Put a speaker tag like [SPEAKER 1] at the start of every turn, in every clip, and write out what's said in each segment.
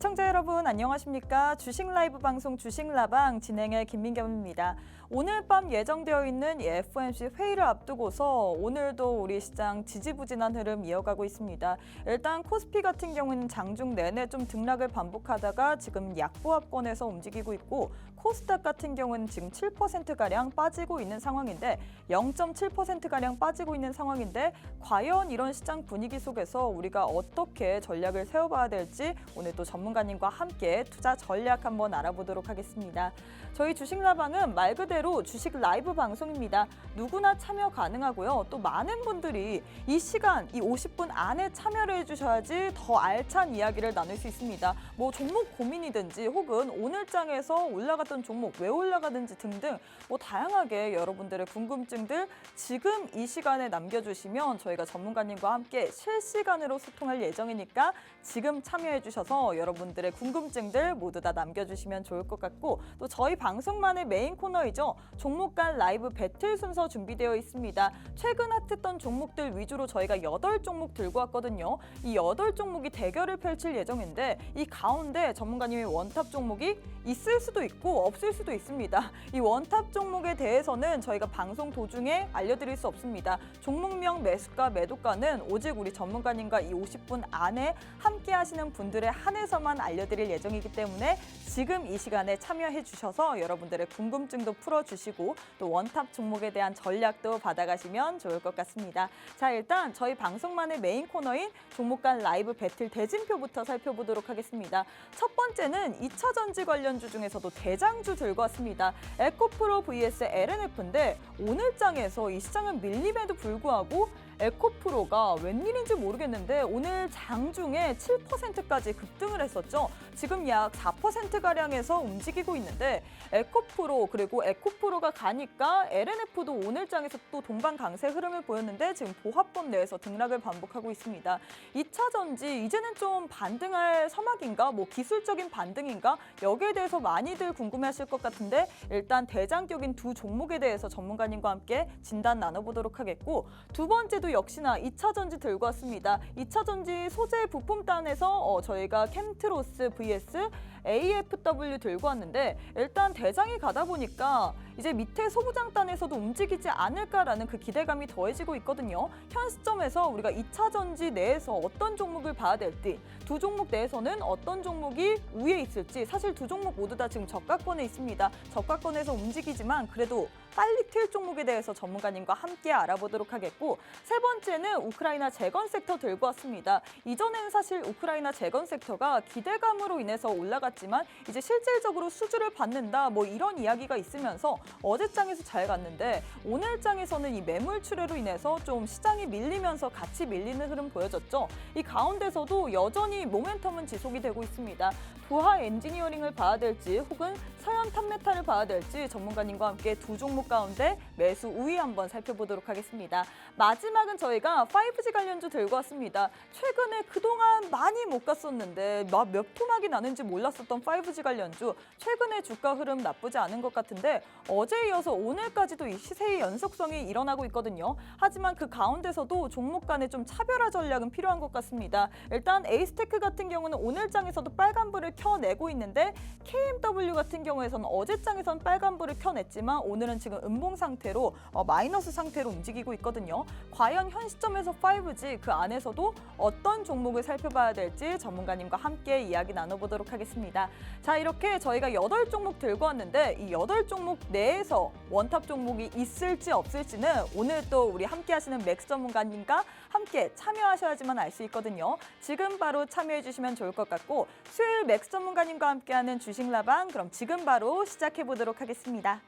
[SPEAKER 1] 시청자 여러분 안녕하십니까? 주식 라이브 방송 주식라방 진행의 김민경입니다. 오늘 밤 예정되어 있는 FOMC 회의를 앞두고서 오늘도 우리 시장 지지부진한 흐름 이어가고 있습니다. 일단 코스피 같은 경우는 장중 내내 좀 등락을 반복하다가 지금 약보합권에서 움직이고 있고 코스닥 같은 경우는 지금 7%가량 빠지고 있는 상황인데 0.7%가량 빠지고 있는 상황인데 과연 이런 시장 분위기 속에서 우리가 어떻게 전략을 세워봐야 될지 오늘 또 전문가님과 함께 투자 전략 한번 알아보도록 하겠습니다. 저희 주식라방은 말 그대로 주식 라이브 방송입니다. 누구나 참여 가능하고요. 또 많은 분들이 이 시간, 이 50분 안에 참여를 해주셔야지 더 알찬 이야기를 나눌 수 있습니다. 뭐 종목 고민이든지 혹은 오늘 장에서 올라갔던 종목 왜 올라가는지 등등 뭐 다양하게 여러분들의 궁금증들 지금 이 시간에 남겨주시면 저희가 전문가님과 함께 실시간으로 소통할 예정이니까 지금 참여해 주셔서 여러분들의 궁금증들 모두 다 남겨주시면 좋을 것 같고 또 저희 방송만의 메인 코너이죠. 종목 간 라이브 배틀 순서 준비되어 있습니다. 최근 핫했던 종목들 위주로 저희가 8종목 들고 왔거든요. 이 8종목이 대결을 펼칠 예정인데 이 가운데 전문가님의 원탑 종목이 있을 수도 있고 없을 수도 있습니다. 이 원탑 종목에 대해서는 저희가 방송 도중에 알려드릴 수 없습니다. 종목명 매수가 매도가는 오직 우리 전문가님과 이 50분 안에 함께 하시는 분들에 한해서만 알려드릴 예정이기 때문에 지금 이 시간에 참여해 주셔서 여러분들의 궁금증도 풀어주시고 또 원탑 종목에 대한 전략도 받아가시면 좋을 것 같습니다. 자, 일단 저희 방송만의 메인 코너인 종목 간 라이브 배틀 대진표부터 살펴보도록 하겠습니다. 첫 번째는 2차 전지 관련주 중에서도 대장주 들고 왔습니다. 에코프로 vs LNF인데 오늘 장에서 이 시장은 밀림에도 불구하고 에코프로가 웬일인지 모르겠는데 오늘 장중에 7%까지 급등을 했었죠. 지금 약 4%가량에서 움직이고 있는데 에코프로 그리고 에코프로가 가니까 LNF도 오늘 장에서 또 동반 강세 흐름을 보였는데 지금 보합권 내에서 등락을 반복하고 있습니다. 2차 전지 이제는 좀 반등할 서막인가 뭐 기술적인 반등인가 여기에 대해서 많이들 궁금해하실 것 같은데 일단 대장격인 두 종목에 대해서 전문가님과 함께 진단 나눠보도록 하겠고 두 번째도 역시나 2차 전지 들고 왔습니다. 2차 전지 소재 부품단에서 저희가 캠트로스 vs AFW 들고 왔는데 일단 대장이 가다 보니까 이제 밑에 소부장단에서도 움직이지 않을까라는 그 기대감이 더해지고 있거든요. 현 시점에서 우리가 2차 전지 내에서 어떤 종목을 봐야 될지 두 종목 내에서는 어떤 종목이 우위에 있을지 사실 두 종목 모두 다 지금 저가권에 있습니다. 저가권에서 움직이지만 그래도 빨리 튈 종목에 대해서 전문가님과 함께 알아보도록 하겠고 세 번째는 우크라이나 재건 섹터 들고 왔습니다. 이전에는 사실 우크라이나 재건 섹터가 기대감으로 인해서 올라갔지만 이제 실질적으로 수주를 받는다 뭐 이런 이야기가 있으면서 어제 장에서 잘 갔는데 오늘 장에서는 이 매물 출회로 인해서 좀 시장이 밀리면서 같이 밀리는 흐름 보여졌죠. 이 가운데서도 여전히 모멘텀은 지속이 되고 있습니다. 부하 엔지니어링을 봐야 될지 혹은 서현 탑메탈을 봐야 될지 전문가님과 함께 두 종목 가운데 매수 우위 한번 살펴보도록 하겠습니다. 마지막은 저희가 5G 관련주 들고 왔습니다. 최근에 그동안 많이 못 갔었는데 몇 토막이 나는지 몰랐었던 5G 관련주 최근에 주가 흐름 나쁘지 않은 것 같은데 어제 이어서 오늘까지도 이 시세의 연속성이 일어나고 있거든요. 하지만 그 가운데서도 종목 간의 좀 차별화 전략은 필요한 것 같습니다. 일단 에이스테크 같은 경우는 오늘 장에서도 빨간불을 켜내고 있는데 KMW 같은 경우에서는 어제 장에서는 빨간불을 켜냈지만 오늘은 지금 음봉 상태로 마이너스 상태로 움직이고 있거든요. 과연 현 시점에서 5G 그 안에서도 어떤 종목을 살펴봐야 될지 전문가님과 함께 이야기 나눠보도록 하겠습니다. 자, 이렇게 저희가 8종목 들고 왔는데 이 8종목 내에서 원탑 종목이 있을지 없을지는 오늘 또 우리 함께 하시는 맥스 전문가님과 함께 참여하셔야지만 알 수 있거든요. 지금 바로 참여해 주시면 좋을 것 같고 수요일 맥스 전문가님과 함께하는 주식라방 그럼 지금 바로 시작해 보도록 하겠습니다.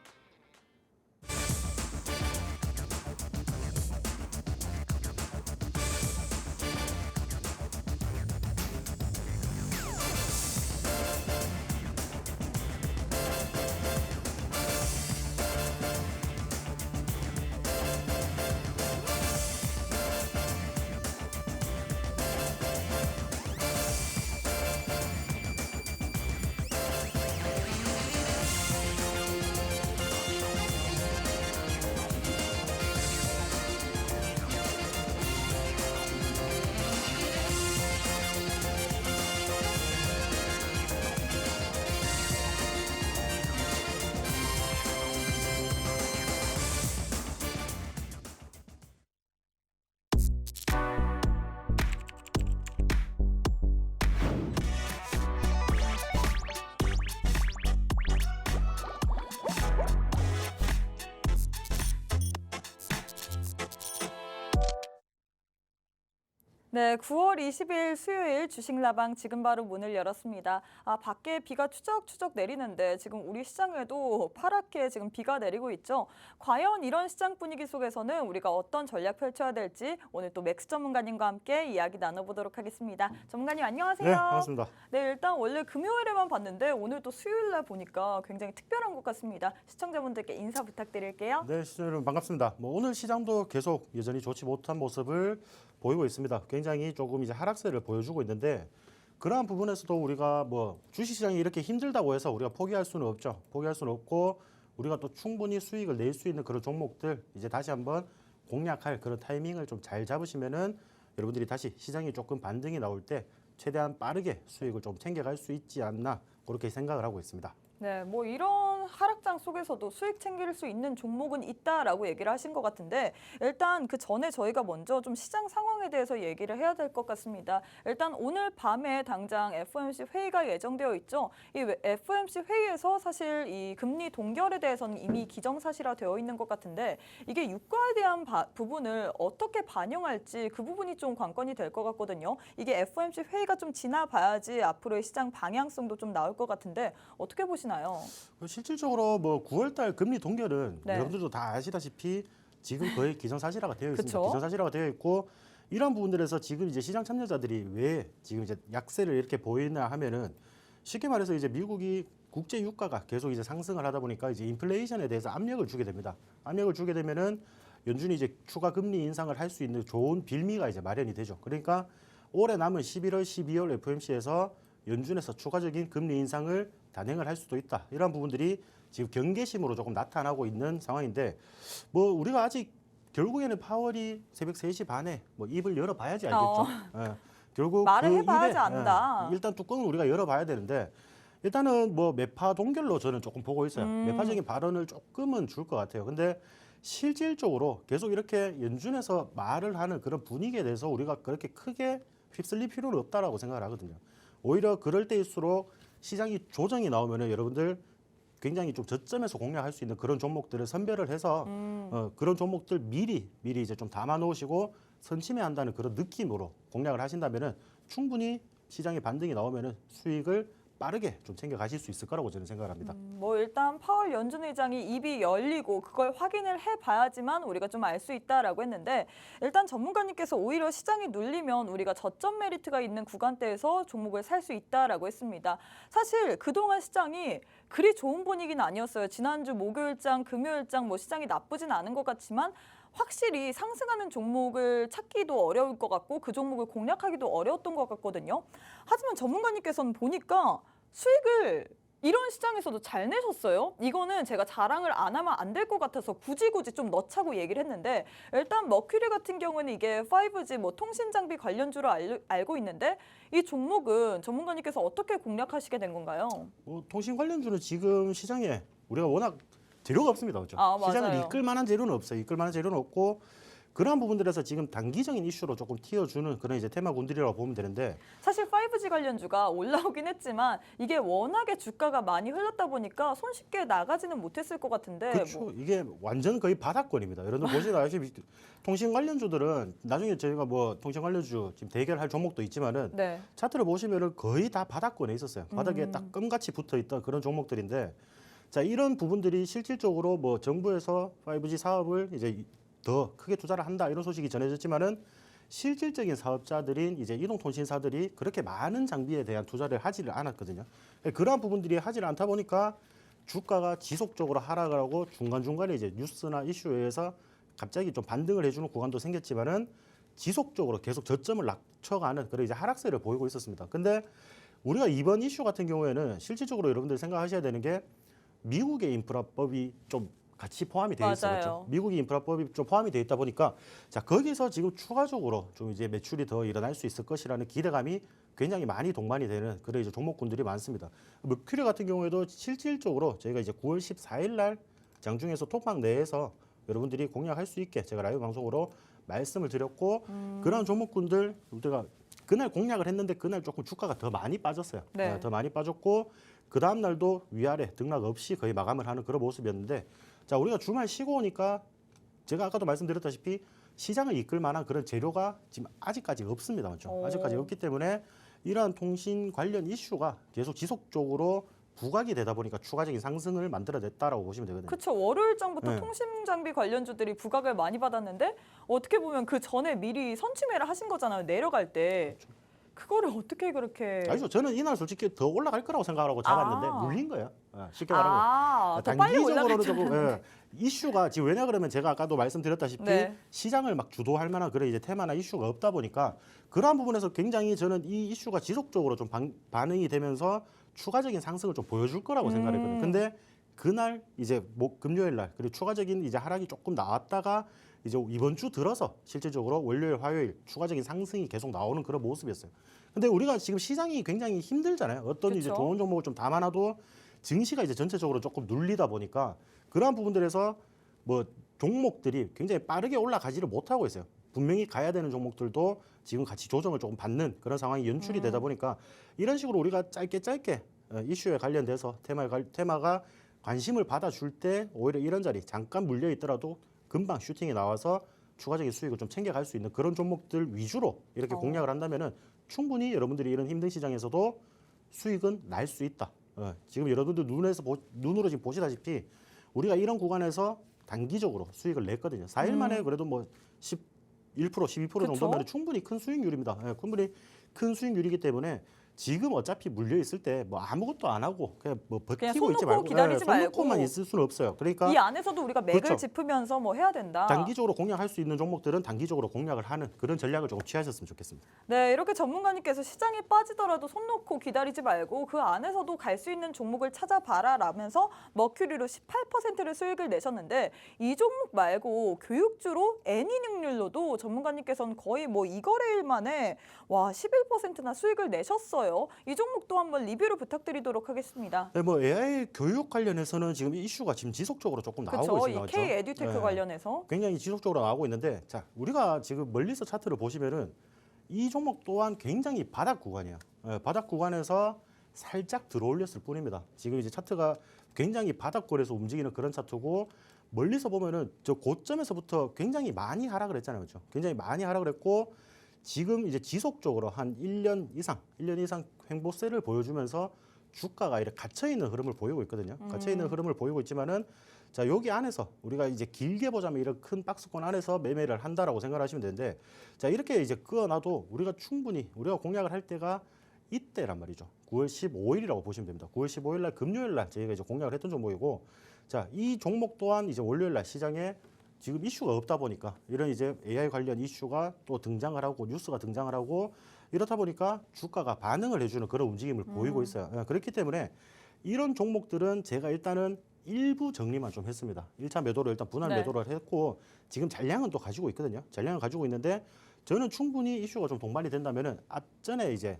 [SPEAKER 1] 네, 9월 20일 수요일 주식라방 지금 바로 문을 열었습니다. 밖에 비가 추적추적 내리는데 지금 우리 시장에도 파랗게 지금 비가 내리고 있죠. 과연 이런 시장 분위기 속에서는 우리가 어떤 전략 펼쳐야 될지 오늘 또 맥스 전문가님과 함께 이야기 나눠보도록 하겠습니다. 전문가님 안녕하세요.
[SPEAKER 2] 네, 반갑습니다.
[SPEAKER 1] 네, 일단 원래 금요일에만 봤는데 오늘 또 수요일날 보니까 굉장히 특별한 것 같습니다. 시청자분들께 인사 부탁드릴게요.
[SPEAKER 2] 네, 시청자 여러분 반갑습니다. 오늘 시장도 계속 여전히 좋지 못한 모습을 보이고 있습니다. 굉장히 조금 이제 하락세를 보여주고 있는데 그러한 부분에서도 우리가 주식시장이 이렇게 힘들다고 해서 우리가 포기할 수는 없죠. 포기할 수는 없고 우리가 또 충분히 수익을 낼 수 있는 그런 종목들 이제 다시 한번 공략할 그런 타이밍을 좀 잘 잡으시면은 여러분들이 다시 시장이 조금 반등이 나올 때 최대한 빠르게 수익을 좀 챙겨갈 수 있지 않나 그렇게 생각을 하고 있습니다.
[SPEAKER 1] 네, 이런 하락장 속에서도 수익 챙길 수 있는 종목은 있다라고 얘기를 하신 것 같은데 일단 그 전에 저희가 먼저 좀 시장 상황에 대해서 얘기를 해야 될 것 같습니다. 일단 오늘 밤에 당장 FOMC 회의가 예정되어 있죠. 이 FOMC 회의에서 사실 이 금리 동결에 대해서는 이미 기정사실화되어 있는 것 같은데 이게 유가에 대한 부분을 어떻게 반영할지 그 부분이 좀 관건이 될 것 같거든요. 이게 FOMC 회의가 좀 지나봐야지 앞으로의 시장 방향성도 좀 나올 것 같은데 어떻게 보시나요?
[SPEAKER 2] 실질적으로 9월달 금리 동결은
[SPEAKER 1] 네.
[SPEAKER 2] 여러분들도 다 아시다시피 지금 거의 기정사실화가 되어 있습니다.
[SPEAKER 1] 그쵸?
[SPEAKER 2] 기정사실화가 되어 있고 이런 부분들에서 지금 이제 시장 참여자들이 왜 지금 이제 약세를 이렇게 보이나 하면은 쉽게 말해서 이제 미국이 국제 유가가 계속 이제 상승을 하다 보니까 이제 인플레이션에 대해서 압력을 주게 됩니다. 압력을 주게 되면은 연준이 이제 추가 금리 인상을 할 수 있는 좋은 빌미가 이제 마련이 되죠. 그러니까 올해 남은 11월, 12월 FOMC에서 연준에서 추가적인 금리 인상을 단행을 할 수도 있다. 이런 부분들이 지금 경계심으로 조금 나타나고 있는 상황인데 우리가 아직 결국에는 파월이 새벽 3시 반에 입을 열어봐야지 알겠죠. 예. 결국
[SPEAKER 1] 말을
[SPEAKER 2] 그
[SPEAKER 1] 해봐야지
[SPEAKER 2] 입에,
[SPEAKER 1] 안다.
[SPEAKER 2] 일단 뚜껑을 우리가 열어봐야 되는데 일단은 매파 동결로 저는 조금 보고 있어요. 매파적인 발언을 조금은 줄 것 같아요. 근데 실질적으로 계속 이렇게 연준에서 말을 하는 그런 분위기에 대해서 우리가 그렇게 크게 휩쓸릴 필요는 없다라고 생각을 하거든요. 오히려 그럴 때일수록 시장이 조정이 나오면은 여러분들 굉장히 좀 저점에서 공략할 수 있는 그런 종목들을 선별을 해서 그런 종목들 미리 이제 좀 담아 놓으시고 선침해한다는 그런 느낌으로 공략을 하신다면은 충분히 시장의 반등이 나오면은 수익을 빠르게 좀 챙겨 가실 수 있을 거라고 저는 생각을 합니다.
[SPEAKER 1] 일단 파월 연준 의장이 입이 열리고 그걸 확인을 해봐야지만 우리가 좀 알 수 있다라고 했는데 일단 전문가님께서 오히려 시장이 눌리면 우리가 저점 메리트가 있는 구간대에서 종목을 살 수 있다라고 했습니다. 사실 그동안 시장이 그리 좋은 분위기는 아니었어요. 지난주 목요일장, 금요일장 시장이 나쁘진 않은 것 같지만 확실히 상승하는 종목을 찾기도 어려울 것 같고 그 종목을 공략하기도 어려웠던 것 같거든요. 하지만 전문가님께서는 보니까 수익을 이런 시장에서도 잘 내셨어요. 이거는 제가 자랑을 안 하면 안 될 것 같아서 굳이 좀 넣자고 얘기를 했는데 일단 머큐리 같은 경우는 이게 5G 통신 장비 관련주로 알고 있는데 이 종목은 전문가님께서 어떻게 공략하시게 된 건가요?
[SPEAKER 2] 통신 관련주는 지금 시장에 우리가 워낙 재료가 없습니다. 그렇죠? 시장을
[SPEAKER 1] 맞아요.
[SPEAKER 2] 이끌 만한 재료는 없어요. 이끌 만한 재료는 없고 그러한 부분들에서 지금 단기적인 이슈로 조금 튀어주는 그런 이제 테마군들이라고 보면 되는데
[SPEAKER 1] 사실 5G 관련주가 올라오긴 했지만 이게 워낙에 주가가 많이 흘렀다 보니까 손쉽게 나가지는 못했을 것 같은데
[SPEAKER 2] 그렇죠. 이게 완전 거의 바닥권입니다. 여러분들 보시다시피 통신 관련주들은 나중에 저희가 통신 관련주 지금 대결할 종목도 있지만은
[SPEAKER 1] 네.
[SPEAKER 2] 차트를 보시면은 거의 다 바닥권에 있었어요. 바닥에 딱 껌같이 붙어 있던 그런 종목들인데 자 이런 부분들이 실질적으로 정부에서 5G 사업을 이제 더 크게 투자를 한다 이런 소식이 전해졌지만은 실질적인 사업자들인 이제 이동통신사들이 그렇게 많은 장비에 대한 투자를 하지를 않았거든요. 그러한 부분들이 하지를 않다 보니까 주가가 지속적으로 하락을 하고 중간중간에 이제 뉴스나 이슈에 의해서 갑자기 좀 반등을 해주는 구간도 생겼지만은 지속적으로 계속 저점을 낮춰가는 그런 이제 하락세를 보이고 있었습니다. 근데 우리가 이번 이슈 같은 경우에는 실질적으로 여러분들 생각하셔야 되는 게 미국의 인프라법이 좀 같이 포함이 되어 있어요. 그렇죠? 미국의 인프라법이 좀 포함이 되어 있다 보니까 자 거기서 지금 추가적으로 좀 이제 매출이 더 일어날 수 있을 것이라는 기대감이 굉장히 많이 동반이 되는 그런 이제 종목군들이 많습니다. 머큐리 같은 경우에도 실질적으로 저희가 이제 9월 14일 날 장중에서 톡방 내에서 여러분들이 공략할 수 있게 제가 라이브 방송으로 말씀을 드렸고 그런 종목군들 우리가 그날 공략을 했는데 그날 조금 주가가 더 많이 빠졌어요.
[SPEAKER 1] 네.
[SPEAKER 2] 더 많이 빠졌고 그 다음 날도 위아래 등락 없이 거의 마감을 하는 그런 모습이었는데 자 우리가 주말 쉬고 오니까 제가 아까도 말씀드렸다시피 시장을 이끌 만한 그런 재료가 지금 아직까지 없습니다. 맞죠?
[SPEAKER 1] 오.
[SPEAKER 2] 아직까지 없기 때문에 이러한 통신 관련 이슈가 계속 지속적으로 부각이 되다 보니까 추가적인 상승을 만들어냈다라고 보시면 되거든요.
[SPEAKER 1] 그렇죠. 월요일장부터
[SPEAKER 2] 네.
[SPEAKER 1] 통신 장비 관련주들이 부각을 많이 받았는데 어떻게 보면 그 전에 미리 선취매를 하신 거잖아요. 내려갈 때. 그거를 어떻게 그렇게
[SPEAKER 2] 아니죠. 저는 이날 솔직히 더 올라갈 거라고 생각하고 잡았는데 물린 거예요. 쉽게 말하면.
[SPEAKER 1] 더 빨리 올라갈
[SPEAKER 2] 단기적으로는
[SPEAKER 1] 줄
[SPEAKER 2] 조금 이슈가 지금 왜냐 그러면 제가 아까도 말씀드렸다시피
[SPEAKER 1] 네.
[SPEAKER 2] 시장을 막 주도할 만한 그런 이제 테마나 이슈가 없다 보니까 그러한 부분에서 굉장히 저는 이 이슈가 지속적으로 좀 반응이 되면서 추가적인 상승을 좀 보여줄 거라고 생각했거든요. 근데 그날 이제 금요일 날 그리고 추가적인 이제 하락이 조금 나왔다가 이제 이번 주 들어서 실질적으로 월요일, 화요일 추가적인 상승이 계속 나오는 그런 모습이었어요. 근데 우리가 지금 시장이 굉장히 힘들잖아요. 어떤 이제
[SPEAKER 1] 그쵸.
[SPEAKER 2] 좋은 종목을 좀 담아놔도 증시가 이제 전체적으로 조금 눌리다 보니까 그러한 부분들에서 뭐 종목들이 굉장히 빠르게 올라가지를 못하고 있어요. 분명히 가야 되는 종목들도 지금 같이 조정을 조금 받는 그런 상황이 연출이 되다 보니까 이런 식으로 우리가 짧게 이슈에 관련돼서 테마가 관심을 받아줄 때 오히려 이런 자리 잠깐 물려 있더라도 금방 슈팅이 나와서 추가적인 수익을 좀 챙겨갈 수 있는 그런 종목들 위주로 이렇게 공략을 한다면은 충분히 여러분들이 이런 힘든 시장에서도 수익은 날 수 있다. 지금 여러분들 눈으로 지금 보시다시피 우리가 이런 구간에서 단기적으로 수익을 냈거든요. 4일 만에 그래도 뭐 11%, 12% 정도면 충분히 큰 수익률입니다. 충분히 큰 수익률이기 때문에 지금 어차피 물려 있을 때 뭐 아무것도 안 하고 그냥 뭐 버티고 있지 말고
[SPEAKER 1] 기다리지
[SPEAKER 2] 손
[SPEAKER 1] 말고
[SPEAKER 2] 놓고만 있을 수는 없어요. 그러니까
[SPEAKER 1] 이 안에서도 우리가 맥을
[SPEAKER 2] 그렇죠.
[SPEAKER 1] 짚으면서 뭐 해야 된다.
[SPEAKER 2] 단기적으로 공략할 수 있는 종목들은 단기적으로 공략을 하는 그런 전략을 조금 취하셨으면 좋겠습니다.
[SPEAKER 1] 네, 이렇게 전문가님께서 시장이 빠지더라도 손 놓고 기다리지 말고 그 안에서도 갈 수 있는 종목을 찾아봐라라면서 머큐리로 18%를 수익을 내셨는데 이 종목 말고 교육주로 애니육률로도 전문가님께서는 거의 뭐 2거래일 만에 와 11%나 수익을 내셨어요. 이 종목도 한번 리뷰를 부탁드리도록 하겠습니다.
[SPEAKER 2] 네, 뭐 AI 교육 관련해서는 지금 이슈가 지금 지속적으로 조금 나오고
[SPEAKER 1] 그렇죠.
[SPEAKER 2] 있습니다.
[SPEAKER 1] 이 K 에듀테크
[SPEAKER 2] 네.
[SPEAKER 1] 관련해서.
[SPEAKER 2] 굉장히 지속적으로 나오고 있는데 자 우리가 지금 멀리서 차트를 보시면은 이 종목 또한 굉장히 바닥 구간이에요. 바닥 구간에서 살짝 들어올렸을 뿐입니다. 지금 이제 차트가 굉장히 바닥권에서 움직이는 그런 차트고 멀리서 보면은 저 고점에서부터 굉장히 많이 하락을 했잖아요. 그렇죠? 굉장히 많이 하락을 했고 지금 이제 지속적으로 한 1년 이상 횡보세를 보여주면서 주가가 이렇게 갇혀 있는 흐름을 보이고 있거든요. 갇혀 있는 흐름을 보이고 있지만은 자 여기 안에서 우리가 이제 길게 보자면 이런 큰 박스권 안에서 매매를 한다라고 생각하시면 되는데 자 이렇게 이제 그어놔도 우리가 충분히 우리가 공략을 할 때가 이때란 말이죠. 9월 15일이라고 보시면 됩니다. 9월 15일 날 금요일 날 저희가 이제 공략을 했던 종목이고 자 이 종목 또한 이제 월요일 날 시장에 지금 이슈가 없다 보니까 이런 이제 AI 관련 이슈가 또 등장을 하고 뉴스가 등장을 하고 이렇다 보니까 주가가 반응을 해주는 그런 움직임을 보이고 있어요. 그렇기 때문에 이런 종목들은 제가 일단은 일부 정리만 좀 했습니다. 1차 매도를 일단 분할 매도를 했고 지금 잔량은 또 가지고 있거든요. 잔량은 가지고 있는데 저는 충분히 이슈가 좀 동반이 된다면은 앞전에 이제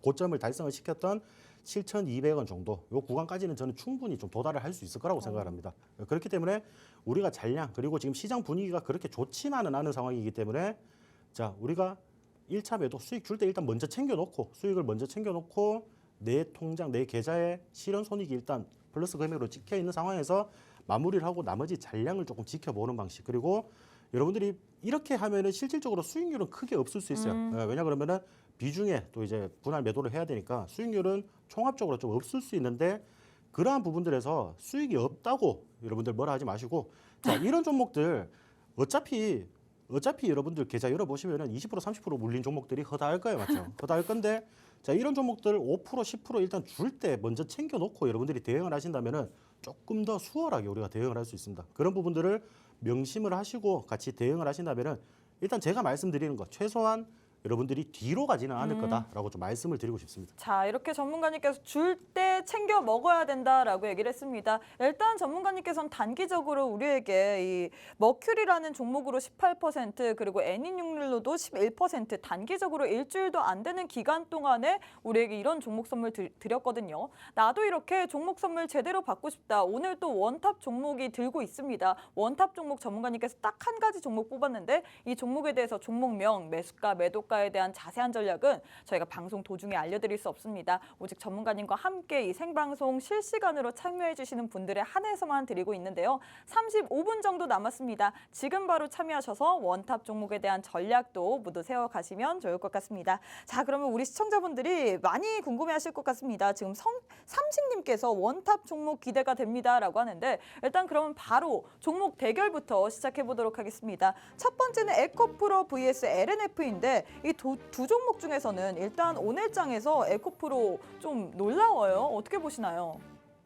[SPEAKER 2] 고점을 달성을 시켰던 7,200원 정도 요 구간까지는 저는 충분히 좀 도달을 할 수 있을 거라고 생각을 합니다. 그렇기 때문에 우리가 잔량 그리고 지금 시장 분위기가 그렇게 좋지만은 않은 상황이기 때문에 자 우리가 1차 매도 수익 줄 때 일단 먼저 챙겨놓고 수익을 먼저 챙겨놓고 내 통장 내 계좌에 실현 손익이 일단 플러스 금액으로 찍혀 있는 상황에서 마무리를 하고 나머지 잔량을 조금 지켜보는 방식 그리고 여러분들이 이렇게 하면은 실질적으로 수익률은 크게 없을 수 있어요. 왜냐 그러면은 비중에 또 이제 분할 매도를 해야 되니까 수익률은 총합적으로 좀 없을 수 있는데 그러한 부분들에서 수익이 없다고 여러분들 뭐라 하지 마시고 자 이런 종목들 어차피 여러분들 계좌 열어보시면은 20% 30% 물린 종목들이 허다할 거예요. 맞죠? 허다할 건데 자 이런 종목들 5% 10% 일단 줄 때 먼저 챙겨놓고 여러분들이 대응을 하신다면은 조금 더 수월하게 우리가 대응을 할 수 있습니다. 그런 부분들을 명심을 하시고 같이 대응을 하신다면은 일단 제가 말씀드리는 것 최소한 여러분들이 뒤로 가지는 않을 거다라고 좀 말씀을 드리고 싶습니다.
[SPEAKER 1] 자, 이렇게 전문가님께서 줄 때 챙겨 먹어야 된다라고 얘기를 했습니다. 일단 전문가님께서는 단기적으로 우리에게 이 머큐리라는 종목으로 18% 그리고 애니육률로도 11% 단기적으로 일주일도 안 되는 기간 동안에 우리에게 이런 종목 선물 드렸거든요. 나도 이렇게 종목 선물 제대로 받고 싶다. 오늘 또 원탑 종목이 들고 있습니다. 원탑 종목 전문가님께서 딱 한 가지 종목 뽑았는데 이 종목에 대해서 종목명, 매수가, 매도가 올라갈까에 대한 자세한 전략은 저희가 방송 도중에 알려드릴 수 없습니다. 오직 전문가님과 함께 이 생방송 실시간으로 참여해 주시는 분들에 한해서만 드리고 있는데요. 35분 정도 남았습니다. 지금 바로 참여하셔서 원탑 종목에 대한 전략도 모두 세워가시면 좋을 것 같습니다. 자, 그러면 우리 시청자분들이 많이 궁금해하실 것 같습니다. 지금 삼식님께서 원탑 종목 기대가 됩니다라고 하는데 일단 그러면 바로 종목 대결부터 시작해 보도록 하겠습니다. 첫 번째는 에코프로 vs LNF인데 이 두 종목 중에서는 일단 오늘장에서 에코프로 좀 놀라워요. 어떻게 보시나요?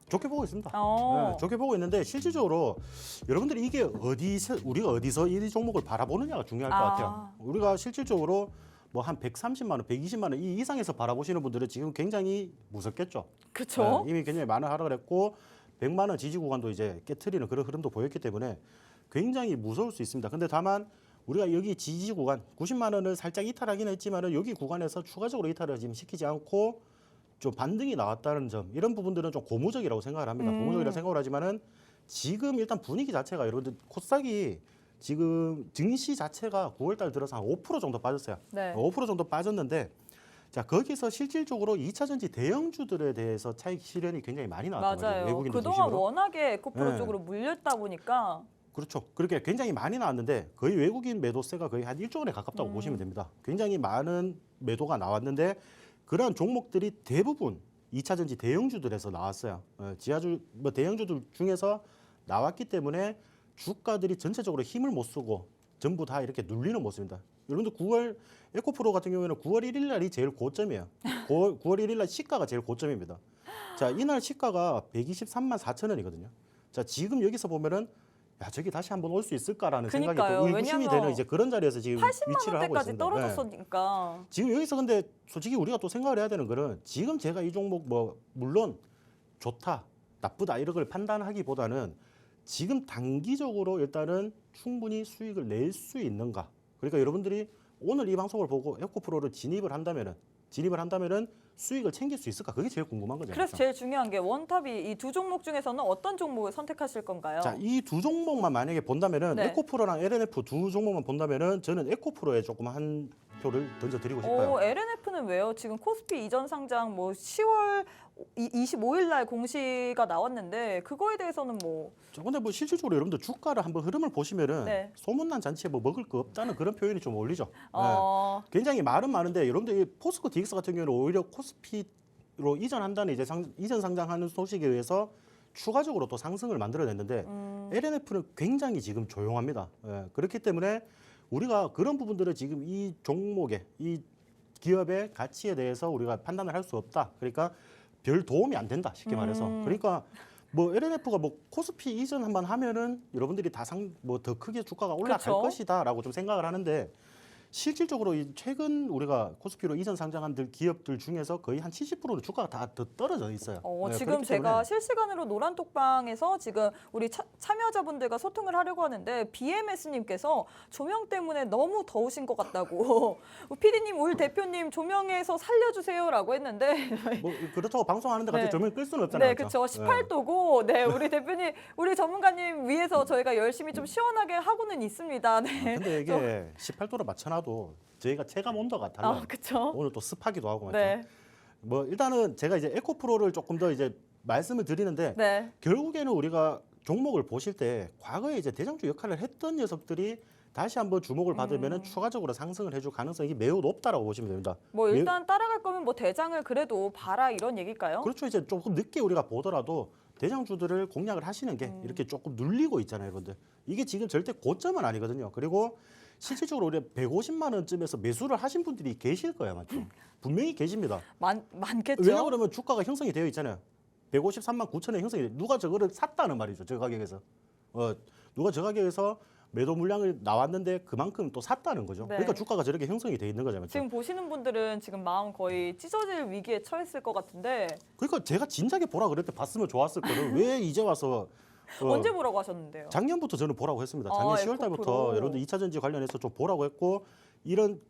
[SPEAKER 2] 좋게 보고 있습니다. 네, 좋게 보고 있는데 실질적으로 여러분들이 이게 우리가 어디서 이 종목을 바라보느냐가 중요할 것 같아요. 우리가 실질적으로 뭐 한 130만 원, 120만 원 이 이상에서 바라보시는 분들은 지금 굉장히 무섭겠죠.
[SPEAKER 1] 그렇죠.
[SPEAKER 2] 이미 굉장히 많은 하락을 했고 100만 원 지지 구간도 이제 깨트리는 그런 흐름도 보였기 때문에 굉장히 무서울 수 있습니다. 근데 다만 우리가 여기 지지 구간 90만 원을 살짝 이탈하기는 했지만은 여기 구간에서 추가적으로 이탈을 지금 시키지 않고 좀 반등이 나왔다는 점 이런 부분들은 좀 고무적이라고 생각을 합니다. 고무적이라고 생각을 하지만은 지금 일단 분위기 자체가 여러분들 코스닥이 지금 증시 자체가 9월달 들어서 한 5% 정도 빠졌어요.
[SPEAKER 1] 네.
[SPEAKER 2] 5% 정도 빠졌는데 자 거기서 실질적으로 2차전지 대형주들에 대해서 차익 실현이 굉장히 많이 나왔단 말이에요.
[SPEAKER 1] 맞아요.
[SPEAKER 2] 외국인들
[SPEAKER 1] 그동안
[SPEAKER 2] 중심으로.
[SPEAKER 1] 워낙에 에코프로
[SPEAKER 2] 네.
[SPEAKER 1] 쪽으로 물렸다 보니까
[SPEAKER 2] 그렇죠. 그렇게 굉장히 많이 나왔는데 거의 외국인 매도세가 거의 한 1조 원에 가깝다고 보시면 됩니다. 굉장히 많은 매도가 나왔는데 그러한 종목들이 대부분 2차전지 대형주들에서 나왔어요. 지하주 뭐 대형주들 중에서 나왔기 때문에 주가들이 전체적으로 힘을 못 쓰고 전부 다 이렇게 눌리는 모습입니다. 여러분들 9월 에코프로 같은 경우에는 9월 1일 날이 제일 고점이에요. 9월 1일 날 시가가 제일 고점입니다. 자, 이날 시가가 123만 4천 원이거든요. 자, 지금 여기서 보면은 야, 저기 다시 한번 올 수 있을까라는 생각이 또 의구심이 되는 이제 그런 자리에서 지금
[SPEAKER 1] 80만
[SPEAKER 2] 위치를 하고
[SPEAKER 1] 원대까지
[SPEAKER 2] 있습니다.
[SPEAKER 1] 떨어졌으니까.
[SPEAKER 2] 네. 지금 여기서 근데 솔직히 우리가 또 생각을 해야 되는 거는 지금 제가 이 종목 뭐 물론 좋다, 나쁘다 이런 걸 판단하기보다는 지금 단기적으로 일단은 충분히 수익을 낼 수 있는가. 그러니까 여러분들이 오늘 이 방송을 보고 에코프로를 진입을 한다면은 수익을 챙길 수 있을까? 그게 제일 궁금한 거죠.
[SPEAKER 1] 그래서 제일 중요한 게 원탑이 이 두 종목 중에서는 어떤 종목을 선택하실 건가요?
[SPEAKER 2] 자, 이 두 종목만 만약에 본다면은
[SPEAKER 1] 네.
[SPEAKER 2] 에코프로랑 LNF 두 종목만 본다면은 저는 에코프로에 조금 한 표를 던져드리고 싶어요.
[SPEAKER 1] LNF는 왜요? 지금 코스피 이전 상장 뭐 10월 25일 날 공시가 나왔는데 그거에 대해서는 뭐
[SPEAKER 2] 근데 뭐 실질적으로 여러분들 주가를 한번 흐름을 보시면은
[SPEAKER 1] 네.
[SPEAKER 2] 소문난 잔치에 뭐 먹을 거 없다는 그런 표현이 좀 어울리죠.
[SPEAKER 1] 어,
[SPEAKER 2] 네. 굉장히 말은 많은데 여러분들 이 포스코 DX 같은 경우는 오히려 코스피로 이전한다는 이제 이전 상장하는 소식에 의해서 추가적으로 또 상승을 만들어냈는데 LNF는 굉장히 지금 조용합니다. 그렇기 때문에 우리가 그런 부분들을 지금 이 종목의 이 기업의 가치에 대해서 우리가 판단을 할 수 없다. 그러니까 별 도움이 안 된다. 쉽게 말해서. 그러니까 뭐 LNF가 뭐 코스피 이전 한번 하면은 여러분들이 뭐 더 크게 주가가 올라갈
[SPEAKER 1] 그쵸?
[SPEAKER 2] 것이다라고 좀 생각을 하는데 실질적으로 이 최근 우리가 코스피로 이전 상장한 기업들 중에서 거의 한 70%는 주가가 다 더 떨어져 있어요.
[SPEAKER 1] 지금
[SPEAKER 2] 그렇기
[SPEAKER 1] 제가
[SPEAKER 2] 때문에
[SPEAKER 1] 실시간으로 노란톡방에서 지금 우리 참여자분들과 소통을 하려고 하는데 BMS님께서 조명 때문에 너무 더우신 것 같다고 PD님, 올 대표님 조명에서 살려주세요라고 했는데
[SPEAKER 2] 뭐 그렇다고 방송하는데 갑자기
[SPEAKER 1] 네.
[SPEAKER 2] 조명을 끌 수는 없잖아요.
[SPEAKER 1] 네, 그렇죠. 18도고 네, 우리 대표님, 우리 전문가님 위해서 저희가 열심히 좀 시원하게 하고는 있습니다. 네.
[SPEAKER 2] 근데 이게 18도로 맞춰놔도 저희가 체감 온도가 달라요.
[SPEAKER 1] 그렇죠.
[SPEAKER 2] 오늘 또 습하기도 하고 맞죠.
[SPEAKER 1] 네.
[SPEAKER 2] 뭐 일단은 제가 이제 에코프로를 조금 더 이제 말씀을 드리는데
[SPEAKER 1] 네.
[SPEAKER 2] 결국에는 우리가 종목을 보실 때 과거에 이제 대장주 역할을 했던 녀석들이 다시 한번 주목을 받으면은 추가적으로 상승을 해줄 가능성이 매우 높다라고 보시면 됩니다.
[SPEAKER 1] 뭐 일단 따라갈 거면 뭐 대장을 그래도 봐라 이런 얘기일까요?
[SPEAKER 2] 그렇죠. 이제 조금 늦게 우리가 보더라도 대장주들을 공략을 하시는 게 이렇게 조금 눌리고 있잖아요, 여러분들. 이게 지금 절대 고점은 아니거든요. 그리고 실질적으로 우리 150만 원쯤에서 매수를 하신 분들이 계실 거예요, 맞죠? 분명히 계십니다.
[SPEAKER 1] 많겠죠.
[SPEAKER 2] 왜냐 그러면 주가가 형성이 되어 있잖아요. 153만 9천에 형성이 돼. 누가 저거를 샀다는 말이죠, 저 가격에서. 누가 저 가격에서 매도 물량을 나왔는데 그만큼 또 샀다는 거죠.
[SPEAKER 1] 네.
[SPEAKER 2] 그러니까 주가가 저렇게 형성이 돼 있는 거죠, 맞죠?
[SPEAKER 1] 지금 보시는 분들은 지금 마음 거의 찢어질 위기에 처했을 것 같은데
[SPEAKER 2] 그러니까 제가 진작에 보라 그랬을 때 봤으면 좋았을 거를 왜 이제 와서
[SPEAKER 1] 언제 보라고 하셨는데요?
[SPEAKER 2] 작년부터 저는 보라고 했습니다. 작년 10월 달부터 여러분들 2차전지 관련해서 좀 보라고 했고 이런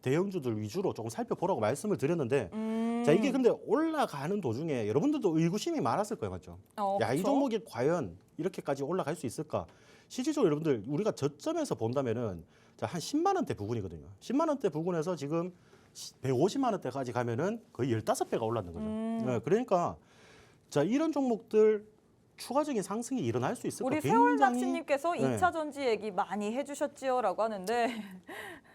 [SPEAKER 2] 대형주들 위주로 조금 살펴보라고 말씀을 드렸는데 자 이게 근데 올라가는 도중에 여러분들도 의구심이 많았을 거예요, 맞죠? 야, 이 종목이 과연 이렇게까지 올라갈 수 있을까? 실질적으로 여러분들 우리가 저점에서 본다면은 자, 한 10만 원대 부근이거든요. 10만 원대 부근에서 지금 150만 원대까지 가면은 거의 15배가 올랐는 거죠. 네, 그러니까 자, 이런 종목들 추가적인 상승이 일어날 수 있을
[SPEAKER 1] 우리
[SPEAKER 2] 거예요.
[SPEAKER 1] 세월
[SPEAKER 2] 굉장히
[SPEAKER 1] 낚시님께서
[SPEAKER 2] 네.
[SPEAKER 1] 2차 전지 얘기 많이 해주셨지요라고 하는데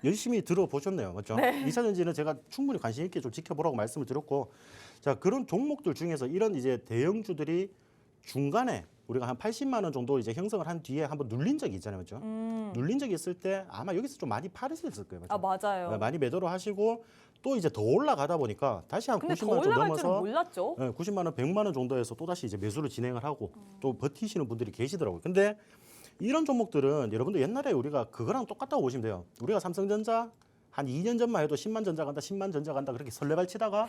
[SPEAKER 2] 열심히 들어보셨네요. 맞죠?
[SPEAKER 1] 네.
[SPEAKER 2] 2차 전지는 제가 충분히 관심 있게 좀 지켜보라고 말씀을 드렸고, 자, 그런 종목들 중에서 이런 이제 대형주들이 중간에 우리가 한 80만 원 정도 이제 형성을 한 뒤에 한번 눌린 적이 있잖아요. 맞죠? 눌린 적이 있을 때 아마 여기서 좀 많이 팔으셨을 거예요. 맞죠?
[SPEAKER 1] 아 맞아요.
[SPEAKER 2] 네, 많이 매도를 하시고 또 이제 더 올라가다 보니까 다시 한
[SPEAKER 1] 근데
[SPEAKER 2] 90만
[SPEAKER 1] 더
[SPEAKER 2] 원 정도
[SPEAKER 1] 올라갈 줄은
[SPEAKER 2] 넘어서
[SPEAKER 1] 몰랐죠.
[SPEAKER 2] 90만 원, 100만 원 정도에서 또 다시 이제 매수를 진행을 하고 또 버티시는 분들이 계시더라고요. 근데 이런 종목들은 여러분들 옛날에 우리가 그거랑 똑같다고 보시면 돼요. 우리가 삼성전자 한 2년 전만 해도 10만 전자 간다, 10만 전자 간다 그렇게 설레발치다가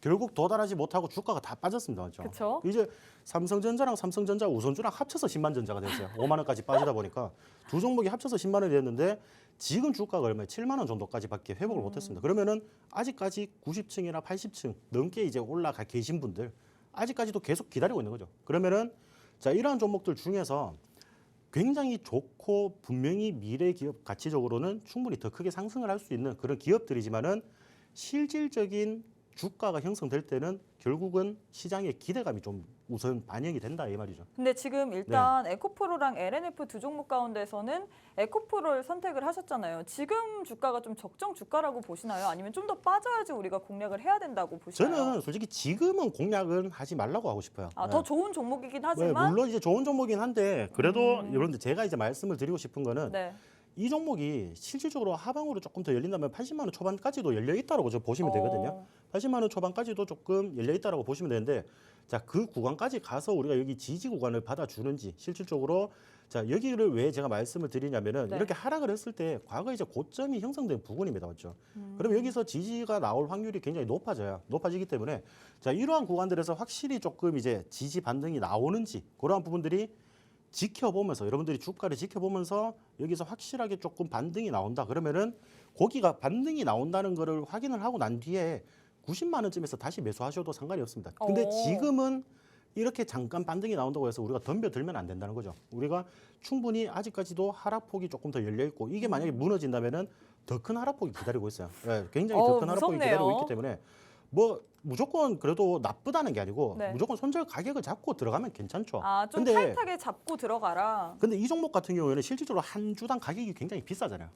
[SPEAKER 2] 결국 도달하지 못하고 주가가 다 빠졌습니다. 맞죠?
[SPEAKER 1] 그쵸.
[SPEAKER 2] 이제 삼성전자랑 삼성전자 우선주랑 합쳐서 10만 전자가 됐어요. 5만 원까지 빠지다 보니까 두 종목이 합쳐서 10만 원이 됐는데 지금 주가가 얼마에 7만 원 정도까지밖에 회복을 못했습니다. 그러면은 아직까지 90층이나 80층 넘게 이제 올라가 계신 분들 아직까지도 계속 기다리고 있는 거죠. 그러면은 자, 이러한 종목들 중에서 굉장히 좋고 분명히 미래 기업 가치적으로는 충분히 더 크게 상승을 할 수 있는 그런 기업들이지만은 실질적인 주가가 형성될 때는 결국은 시장의 기대감이 좀 우선 반영이 된다 이 말이죠.
[SPEAKER 1] 근데 지금 일단 에코프로랑 LNF 두 종목 가운데서는 에코프로를 선택을 하셨잖아요. 지금 주가가 좀 적정 주가라고 보시나요? 아니면 좀 더 빠져야지 우리가 공략을 해야 된다고 보시나요?
[SPEAKER 2] 저는 솔직히 지금은 공략은 하지 말라고 하고 싶어요.
[SPEAKER 1] 아,
[SPEAKER 2] 네.
[SPEAKER 1] 더 좋은 종목이긴
[SPEAKER 2] 네,
[SPEAKER 1] 하지만
[SPEAKER 2] 물론 이제 좋은 종목이긴 한데 그래도 여러분들 제가 이제 말씀을 드리고 싶은 거는
[SPEAKER 1] 네.
[SPEAKER 2] 이 종목이 실질적으로 하방으로 조금 더 열린다면 80만 원 초반까지도 열려 있다라고 저 보시면 되거든요. 80만 원 초반까지도 조금 열려 있다라고 보시면 되는데 자, 그 구간까지 가서 우리가 여기 지지 구간을 받아주는지 실질적으로 자, 여기를 왜 제가 말씀을 드리냐면은
[SPEAKER 1] 네.
[SPEAKER 2] 이렇게 하락을 했을 때 과거 이제 고점이 형성된 부분입니다. 맞죠? 그럼 여기서 지지가 나올 확률이 굉장히 높아져요. 높아지기 때문에 자, 이러한 구간들에서 확실히 조금 이제 지지 반등이 나오는지 그러한 부분들이 지켜보면서 여러분들이 주가를 지켜보면서 여기서 확실하게 조금 반등이 나온다 그러면은 거기가 반등이 나온다는 거를 확인을 하고 난 뒤에 90만 원쯤에서 다시 매수하셔도 상관이 없습니다. 근데
[SPEAKER 1] 오.
[SPEAKER 2] 지금은 이렇게 잠깐 반등이 나온다고 해서 우리가 덤벼들면 안 된다는 거죠. 우리가 충분히 아직까지도 하락폭이 조금 더 열려 있고 이게 만약에 무너진다면은 더 큰 하락폭이 기다리고 있어요. 네, 굉장히 더 큰 하락폭이
[SPEAKER 1] 무섭네요.
[SPEAKER 2] 기다리고 있기 때문에 뭐 무조건 그래도 나쁘다는 게 아니고
[SPEAKER 1] 네.
[SPEAKER 2] 무조건 손절 가격을 잡고 들어가면 괜찮죠.
[SPEAKER 1] 아, 좀
[SPEAKER 2] 근데
[SPEAKER 1] 타이트하게 잡고 들어가라.
[SPEAKER 2] 근데 이 종목 같은 경우에는 실질적으로 한 주당 가격이 굉장히 비싸잖아요.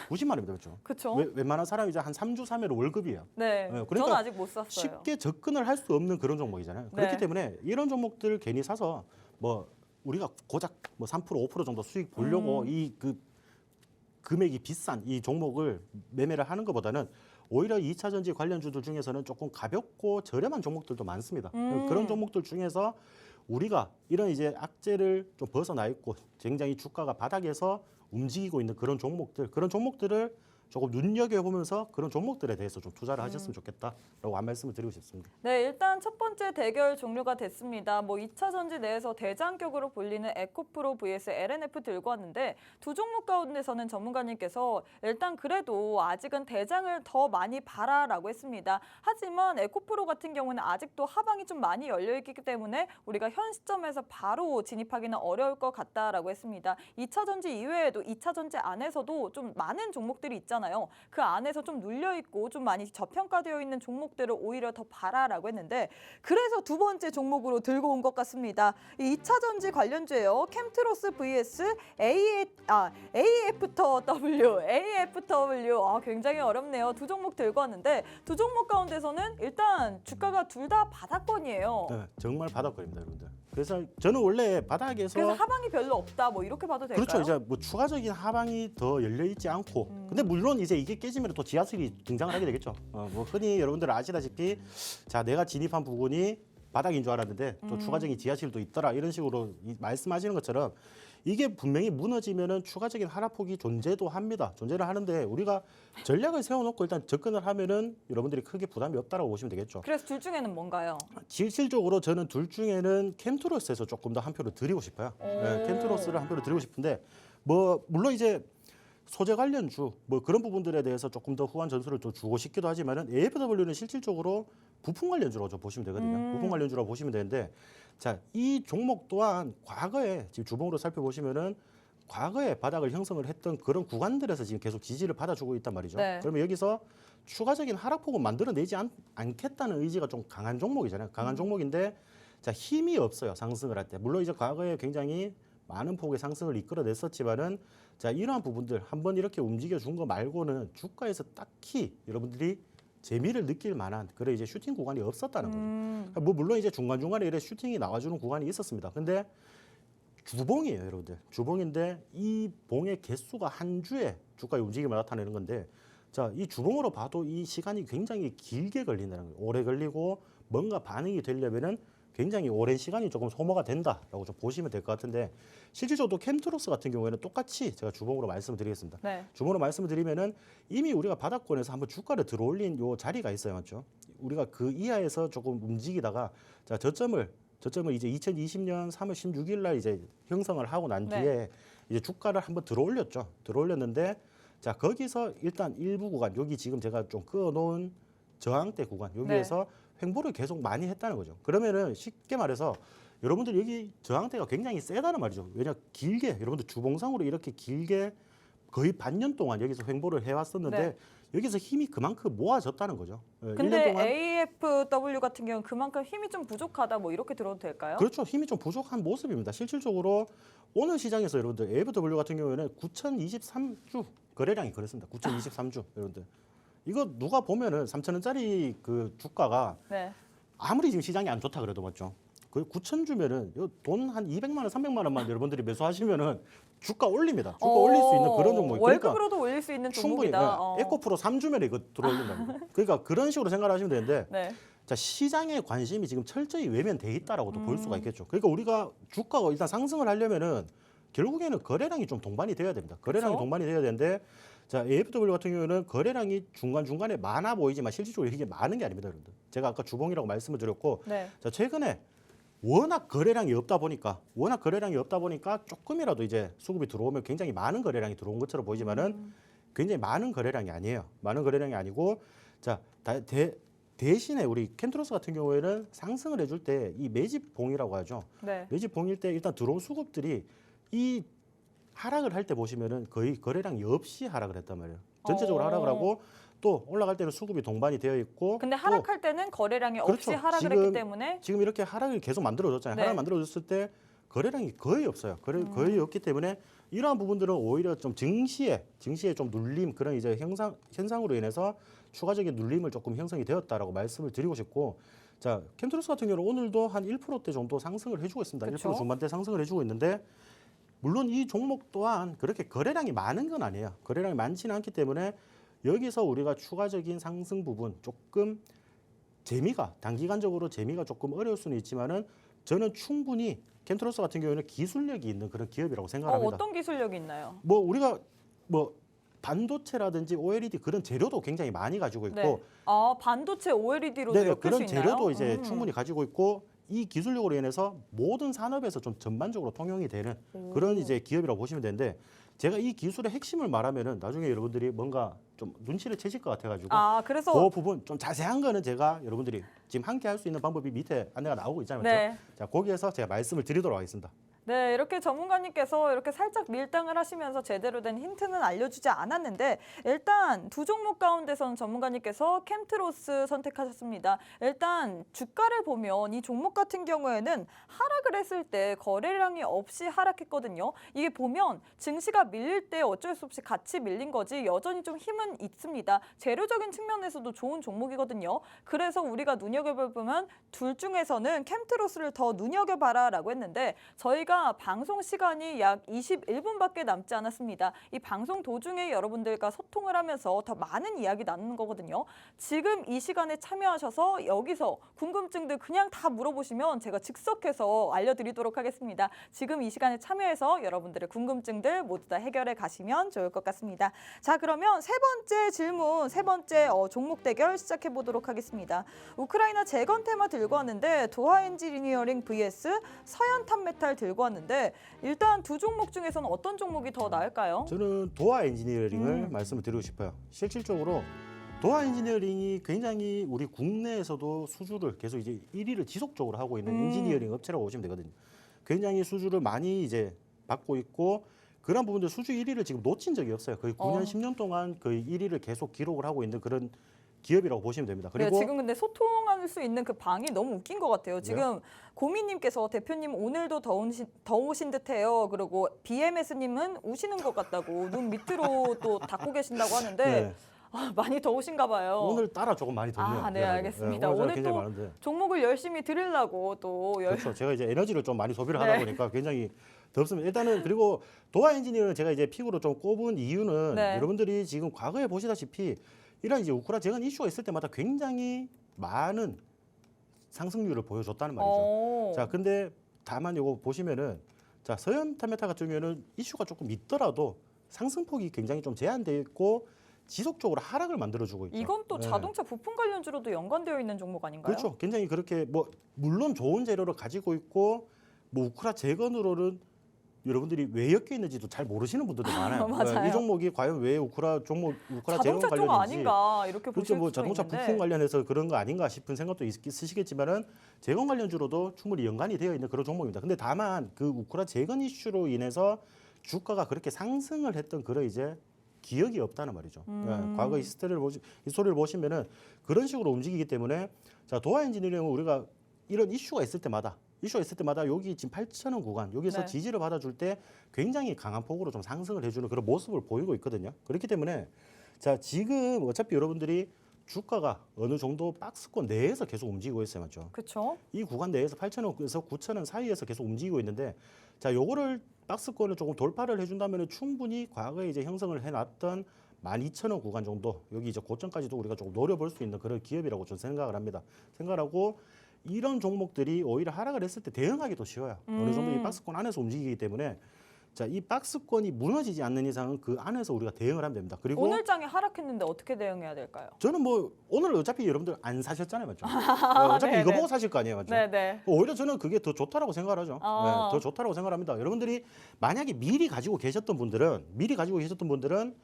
[SPEAKER 2] 90만 원입니다. 그렇죠?
[SPEAKER 1] 그렇죠?
[SPEAKER 2] 웬만한 사람이 이제 한 3주 3회로 월급이에요.
[SPEAKER 1] 네.
[SPEAKER 2] 그러니까
[SPEAKER 1] 저는 아직 못 샀어요.
[SPEAKER 2] 쉽게 접근을 할 수 없는 그런 종목이잖아요.
[SPEAKER 1] 네.
[SPEAKER 2] 그렇기 때문에 이런 종목들 괜히 사서 뭐 우리가 고작 뭐 3% 5% 정도 수익 보려고 이 그 금액이 비싼 이 종목을 매매를 하는 것보다는 오히려 2차 전지 관련주들 중에서는 조금 가볍고 저렴한 종목들도 많습니다. 그런 종목들 중에서 우리가 이런 이제 악재를 좀 벗어나 있고 굉장히 주가가 바닥에서 움직이고 있는 그런 종목들을 조금 눈여겨보면서 그런 종목들에 대해서 좀 투자를 하셨으면 좋겠다라고 한 말씀을 드리고 싶습니다.
[SPEAKER 1] 네, 일단 첫 번째 대결 종료가 됐습니다. 뭐 2차 전지 내에서 대장격으로 불리는 에코프로 vs LNF 들고 왔는데 두 종목 가운데서는 전문가님께서 일단 그래도 아직은 대장을 더 많이 봐라라고 했습니다. 하지만 에코프로 같은 경우는 아직도 하방이 좀 많이 열려있기 때문에 우리가 현 시점에서 바로 진입하기는 어려울 것 같다라고 했습니다. 2차 전지 이외에도 2차 전지 안에서도 좀 많은 종목들이 있잖아요. 그 안에서 좀 눌려있고 좀 많이 저평가되어 있는 종목들을 오히려 더 봐라라고 했는데 그래서 두 번째 종목으로 들고 온 것 같습니다. 이 2차 전지 관련주예요. 캠트로스 vs AFW. 아, 굉장히 어렵네요. 두 종목 들고 왔는데 두 종목 가운데서는 일단 주가가 둘 다 바닥권이에요.
[SPEAKER 2] 네, 정말 바닥권입니다, 여러분들. 그래서 저는 원래 바닥에서
[SPEAKER 1] 그래서 하방이 별로 없다. 뭐 이렇게 봐도 될까요?
[SPEAKER 2] 그렇죠. 이제 뭐 추가적인 하방이 더 열려 있지 않고, 근데 물론 이제 이게 깨지면 또 지하수일이 등장을 하게 되겠죠. 뭐 흔히 여러분들 아시다시피, 자, 내가 진입한 부분이 바닥인 줄 알았는데 또 추가적인 지하실도 있더라 이런 식으로 말씀하시는 것처럼 이게 분명히 무너지면은 추가적인 하락폭이 존재도 합니다. 존재를 하는데 우리가 전략을 세워놓고 일단 접근을 하면은 여러분들이 크게 부담이 없다라고 보시면 되겠죠.
[SPEAKER 1] 그래서 둘 중에는 뭔가요?
[SPEAKER 2] 실질적으로 저는 둘 중에는 캠트로스에서 조금 더 한 표를 드리고 싶어요. 네, 캠트로스를 한 표를 드리고 싶은데 뭐 물론 이제 소재 관련주 뭐 그런 부분들에 대해서 조금 더 후한 전술을 좀 주고 싶기도 하지만은 AFW는 실질적으로 부품 관련주라고 좀 보시면 되거든요. 부품 관련주라고 보시면 되는데 자, 이 종목 또한 과거에 지금 주봉으로 살펴보시면은 과거에 바닥을 형성을 했던 그런 구간들에서 지금 계속 지지를 받아주고 있단 말이죠.
[SPEAKER 1] 네.
[SPEAKER 2] 그러면 여기서 추가적인 하락폭은 만들어내지 않겠다는 의지가 좀 강한 종목이잖아요. 강한 종목인데 자, 힘이 없어요. 상승을 할 때. 물론 이제 과거에 굉장히 많은 폭의 상승을 이끌어냈었지만은 자, 이러한 부분들 한번 이렇게 움직여준 거 말고는 주가에서 딱히 여러분들이 재미를 느낄 만한 그런 이제 슈팅 구간이 없었다는 거죠. 그러니까 뭐 물론 이제 중간중간에 이래 슈팅이 나와주는 구간이 있었습니다. 근데 주봉이에요, 여러분들. 주봉인데 이 봉의 개수가 한 주에 주가의 움직임을 나타내는 건데 자, 이 주봉으로 봐도 이 시간이 굉장히 길게 걸린다는 거예요. 오래 걸리고 뭔가 반응이 되려면은 굉장히 오랜 시간이 조금 소모가 된다라고 좀 보시면 될 것 같은데 실질적으로 캠트로스 같은 경우에는 똑같이 제가 주봉으로 말씀을 드리겠습니다.
[SPEAKER 1] 네.
[SPEAKER 2] 주봉으로 말씀을 드리면은 이미 우리가 바닥권에서 한번 주가를 들어올린 요 자리가 있어요, 맞죠? 우리가 그 이하에서 조금 움직이다가 자, 저점을 이제 2020년 3월 16일 날 이제 형성을 하고 난 뒤에
[SPEAKER 1] 네.
[SPEAKER 2] 이제 주가를 한번 들어올렸죠. 들어올렸는데 자, 거기서 일단 일부 구간 여기 지금 제가 좀 그어놓은 저항대 구간 여기에서 횡보를 계속 많이 했다는 거죠. 그러면은 쉽게 말해서 여러분들 여기 저항대가 굉장히 세다는 말이죠. 왜냐 길게 여러분들 주봉상으로 이렇게 길게 거의 반년 동안 여기서 횡보를 해왔었는데
[SPEAKER 1] 네.
[SPEAKER 2] 여기서 힘이 그만큼 모아졌다는 거죠. 예, 1년
[SPEAKER 1] 근데
[SPEAKER 2] 동안
[SPEAKER 1] AFW 같은 경우는 그만큼 힘이 좀 부족하다 뭐 이렇게 들어도 될까요?
[SPEAKER 2] 그렇죠. 힘이 좀 부족한 모습입니다. 실질적으로 오늘 시장에서 여러분들 AFW 같은 경우에는 9,023주 거래량이 그랬습니다. 9,023주 여러분들. 이거 누가 보면은 3,000원짜리 그 주가가
[SPEAKER 1] 네.
[SPEAKER 2] 아무리 지금 시장이 안 좋다 그래도 맞죠. 그 9천 주면은 돈 한 200만 원, 300만 원만 여러분들이 매수하시면은 주가 올립니다. 주가 올릴 수 있는 그런 종목이.
[SPEAKER 1] 월급으로도 올릴 수 있는
[SPEAKER 2] 충분히
[SPEAKER 1] 종목이다.
[SPEAKER 2] 에코프로 3주면 이거 들어올린다. 그러니까 그런 식으로 생각하시면 되는데
[SPEAKER 1] 네.
[SPEAKER 2] 자, 시장의 관심이 지금 철저히 외면돼 있다라고도 볼 수가 있겠죠. 그러니까 우리가 주가가 일단 상승을 하려면은 결국에는 거래량이 좀 동반이 돼야 됩니다. 거래량이
[SPEAKER 1] 그렇죠.
[SPEAKER 2] 동반이 돼야 되는데 자, AFW 같은 경우에는 거래량이 중간중간에 많아 보이지만 실질적으로 이게 많은 게 아닙니다, 여러분들. 제가 아까 주봉이라고 말씀을 드렸고
[SPEAKER 1] 네.
[SPEAKER 2] 자, 최근에 워낙 거래량이 없다 보니까 조금이라도 이제 수급이 들어오면 굉장히 많은 거래량이 들어온 것처럼 보이지만은 굉장히 많은 거래량이 아니에요. 많은 거래량이 아니고 자, 대신에 우리 캠트로스 같은 경우에는 상승을 해줄 때 이 매집봉이라고 하죠.
[SPEAKER 1] 네.
[SPEAKER 2] 매집봉일 때 일단 들어온 수급들이 이 하락을 할 때 보시면은 거의 거래량이 없이 하락을 했단 말이에요. 전체적으로 하락을 하고 또 올라갈 때는 수급이 동반이 되어 있고
[SPEAKER 1] 근데
[SPEAKER 2] 또
[SPEAKER 1] 하락할 때는 거래량이 없이
[SPEAKER 2] 그렇죠.
[SPEAKER 1] 하락을 했기 때문에
[SPEAKER 2] 지금 이렇게 하락을 계속 만들어줬잖아요.
[SPEAKER 1] 네.
[SPEAKER 2] 하락 만들어줬을 때 거래량이 거의 없어요. 거의 없기 때문에 이러한 부분들은 오히려 좀 증시에 좀 눌림 그런 이제 현상으로 인해서 추가적인 눌림을 조금 형성이 되었다라고 말씀을 드리고 싶고 자, 캠트로스 같은 경우는 오늘도 한 1%대 정도 상승을 해주고 있습니다.
[SPEAKER 1] 그렇죠.
[SPEAKER 2] 1% 중반대 상승을 해주고 있는데 물론 이 종목 또한 그렇게 거래량이 많은 건 아니에요. 거래량이 많지는 않기 때문에 여기서 우리가 추가적인 상승 부분 조금 단기간적으로 재미가 조금 어려울 수는 있지만은 저는 충분히 캠트로스 같은 경우에는 기술력이 있는 그런 기업이라고 생각합니다.
[SPEAKER 1] 어떤 기술력이 있나요?
[SPEAKER 2] 뭐 우리가 뭐 반도체라든지 OLED 그런 재료도 굉장히 많이 가지고 있고
[SPEAKER 1] 네. 반도체 OLED로도
[SPEAKER 2] 네네,
[SPEAKER 1] 엮을 수
[SPEAKER 2] 그런
[SPEAKER 1] 있나요?
[SPEAKER 2] 재료도 이제 충분히 가지고 있고 이 기술력으로 인해서 모든 산업에서 좀 전반적으로 통용이 되는 그런 이제 기업이라고 보시면 되는데 제가 이 기술의 핵심을 말하면은 나중에 여러분들이 뭔가 좀 눈치를 채실 것 같아가지고
[SPEAKER 1] 그래서
[SPEAKER 2] 그 부분 좀 자세한 거는 제가 여러분들이 지금 함께 할 수 있는 방법이 밑에 안내가 나오고 있잖아요.
[SPEAKER 1] 네.
[SPEAKER 2] 그렇죠? 자, 거기에서 제가 말씀을 드리도록 하겠습니다.
[SPEAKER 1] 네, 이렇게 전문가님께서 이렇게 살짝 밀당을 하시면서 제대로 된 힌트는 알려주지 않았는데 일단 두 종목 가운데서는 전문가님께서 캠트로스 선택하셨습니다. 일단 주가를 보면 이 종목 같은 경우에는 하락을 했을 때 거래량이 없이 하락했거든요. 이게 보면 증시가 밀릴 때 어쩔 수 없이 같이 밀린 거지 여전히 좀 힘은 있습니다. 재료적인 측면에서도 좋은 종목이거든요. 그래서 우리가 눈여겨볼 부분 둘 중에서는 캠트로스를 더 눈여겨봐라라고 했는데 저희가 방송 시간이 약 21분밖에 남지 않았습니다. 이 방송 도중에 여러분들과 소통을 하면서 더 많은 이야기 나누는 거거든요. 지금 이 시간에 참여하셔서 여기서 궁금증들 그냥 다 물어보시면 제가 즉석해서 알려드리도록 하겠습니다. 지금 이 시간에 참여해서 여러분들의 궁금증들 모두 다 해결해 가시면 좋을 것 같습니다. 자, 그러면 세 번째 질문, 세 번째 종목 대결 시작해 보도록 하겠습니다. 우크라이나 재건 테마 들고 왔는데 도하 엔지니어링 vs 서현 탑메탈 들고 왔는데 일단 두 종목 중에서는 어떤 종목이 더 나을까요?
[SPEAKER 2] 저는 도하 엔지니어링을 말씀을 드리고 싶어요. 실질적으로 도하 엔지니어링이 굉장히 우리 국내에서도 수주를 계속 이제 1위를 지속적으로 하고 있는 엔지니어링 업체라고 보시면 되거든요. 굉장히 수주를 많이 이제 받고 있고 그런 부분들 수주 1위를 지금 놓친 적이 없어요. 거의 9년, 10년 동안 거의 1위를 계속 기록을 하고 있는 그런 기업이라고 보시면 됩니다.
[SPEAKER 1] 네,
[SPEAKER 2] 그리고
[SPEAKER 1] 지금 근데 소통할 수 있는 그 방이 너무 웃긴 것 같아요. 지금 고미님께서 대표님 오늘도 더우신 듯해요. 그리고 BMS님은 우시는 것 같다고 눈 밑으로 또 닫고 계신다고 하는데
[SPEAKER 2] 네.
[SPEAKER 1] 아, 많이 더우신가 봐요.
[SPEAKER 2] 오늘 따라 조금 많이 덥네요.
[SPEAKER 1] 아, 네,
[SPEAKER 2] 미안하게.
[SPEAKER 1] 알겠습니다.
[SPEAKER 2] 오늘
[SPEAKER 1] 오늘
[SPEAKER 2] 굉장히
[SPEAKER 1] 또
[SPEAKER 2] 많은데.
[SPEAKER 1] 종목을 열심히 드리려고 또
[SPEAKER 2] 그렇죠. 제가 이제 에너지를 좀 많이 소비를
[SPEAKER 1] 네.
[SPEAKER 2] 하다 보니까 굉장히 덥습니다. 일단은 그리고 도화 엔지니어는 제가 이제 픽으로 좀 꼽은 이유는
[SPEAKER 1] 네.
[SPEAKER 2] 여러분들이 지금 과거에 보시다시피 이런 이제 우크라 재건 이슈가 있을 때마다 굉장히 많은 상승률을 보여줬다는 말이죠.
[SPEAKER 1] 오.
[SPEAKER 2] 자, 근데 다만 이거 보시면은 자, 서현탄메타 같은 경우에는 이슈가 조금 있더라도 상승폭이 굉장히 좀 제한되어 있고 지속적으로 하락을 만들어주고 있죠.
[SPEAKER 1] 이건 또
[SPEAKER 2] 네.
[SPEAKER 1] 자동차 부품 관련주로도 연관되어 있는 종목 아닌가요?
[SPEAKER 2] 그렇죠. 굉장히 그렇게 뭐 물론 좋은 재료를 가지고 있고 뭐 우크라 재건으로는 여러분들이 왜 엮여 있는지도 잘 모르시는 분들도 많아요.
[SPEAKER 1] 맞아요.
[SPEAKER 2] 이 종목이 과연 왜 우크라 재건
[SPEAKER 1] 자동차 쪽
[SPEAKER 2] 관련인지
[SPEAKER 1] 아닌가 이렇게 보실
[SPEAKER 2] 그렇죠. 뭐
[SPEAKER 1] 수도
[SPEAKER 2] 자동차
[SPEAKER 1] 있는데.
[SPEAKER 2] 부품 관련해서 그런 거 아닌가 싶은 생각도 있으시겠지만은 재건 관련주로도 충분히 연관이 되어 있는 그런 종목입니다. 근데 다만 그 우크라 재건 이슈로 인해서 주가가 그렇게 상승을 했던 그런 이제 기억이 없다는 말이죠. 과거 이 스토리를 보시면은 그런 식으로 움직이기 때문에 자 도화 엔지니어링은 우리가 이런 이슈가 있을 때마다 여기 지금 8,000원 구간 여기서
[SPEAKER 1] 네.
[SPEAKER 2] 지지를 받아줄 때 굉장히 강한 폭으로 좀 상승을 해주는 그런 모습을 보이고 있거든요. 그렇기 때문에 자 지금 어차피 여러분들이 주가가 어느 정도 박스권 내에서 계속 움직이고 있어요, 맞죠?
[SPEAKER 1] 그렇죠.
[SPEAKER 2] 이 구간 내에서 8,000원에서 9,000원 사이에서 계속 움직이고 있는데 자 요거를 박스권을 조금 돌파를 해준다면 충분히 과거에 이제 형성을 해놨던 12,000원 구간 정도 여기 이제 고점까지도 우리가 조금 노려볼 수 있는 그런 기업이라고 저는 생각을 합니다. 생각하고 이런 종목들이 오히려 하락을 했을 때 대응하기도 쉬워요. 어느 정도 이 박스권 안에서 움직이기 때문에 자, 이 박스권이 무너지지 않는 이상은 그 안에서 우리가 대응을 하면 됩니다. 그리고
[SPEAKER 1] 오늘 장에 하락했는데 어떻게 대응해야 될까요?
[SPEAKER 2] 저는 뭐 오늘 어차피 여러분들 안 사셨잖아요, 맞죠? 어차피
[SPEAKER 1] 네네.
[SPEAKER 2] 이거 보고 사실 거 아니에요, 맞죠?
[SPEAKER 1] 네네.
[SPEAKER 2] 오히려 저는 그게 더 좋다라고 생각을 하죠.
[SPEAKER 1] 아.
[SPEAKER 2] 네, 더 좋다라고 생각합니다. 여러분들이 만약에 미리 가지고 계셨던 분들은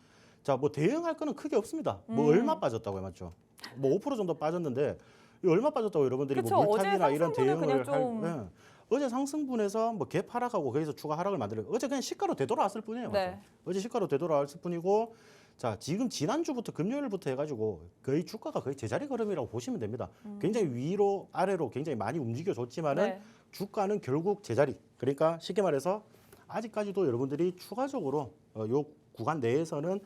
[SPEAKER 2] 자, 뭐 대응할 거는 크게 없습니다. 뭐 얼마 빠졌다고요, 맞죠? 뭐 5% 정도 빠졌는데 이 얼마 빠졌다고 여러분들이
[SPEAKER 1] 그쵸,
[SPEAKER 2] 뭐
[SPEAKER 1] 어제
[SPEAKER 2] 물타기나 이런
[SPEAKER 1] 상승분은 그냥
[SPEAKER 2] 대응을
[SPEAKER 1] 좀-
[SPEAKER 2] 할 어제 상승분에서 뭐 갭 하락하고 거기서 추가 하락을 만들어요. 어제 그냥 시가로 되돌아왔을 뿐이에요.
[SPEAKER 1] 네.
[SPEAKER 2] 맞죠? 어제 시가로 되돌아왔을 뿐이고 자, 지금 지난주부터 금요일부터 해가지고 거의 주가가 거의 제자리 걸음이라고 보시면 됩니다. 굉장히 위로 아래로 굉장히 많이 움직여줬지만은
[SPEAKER 1] 네.
[SPEAKER 2] 주가는 결국 제자리. 그러니까 쉽게 말해서 아직까지도 여러분들이 추가적으로 요 구간 내에서는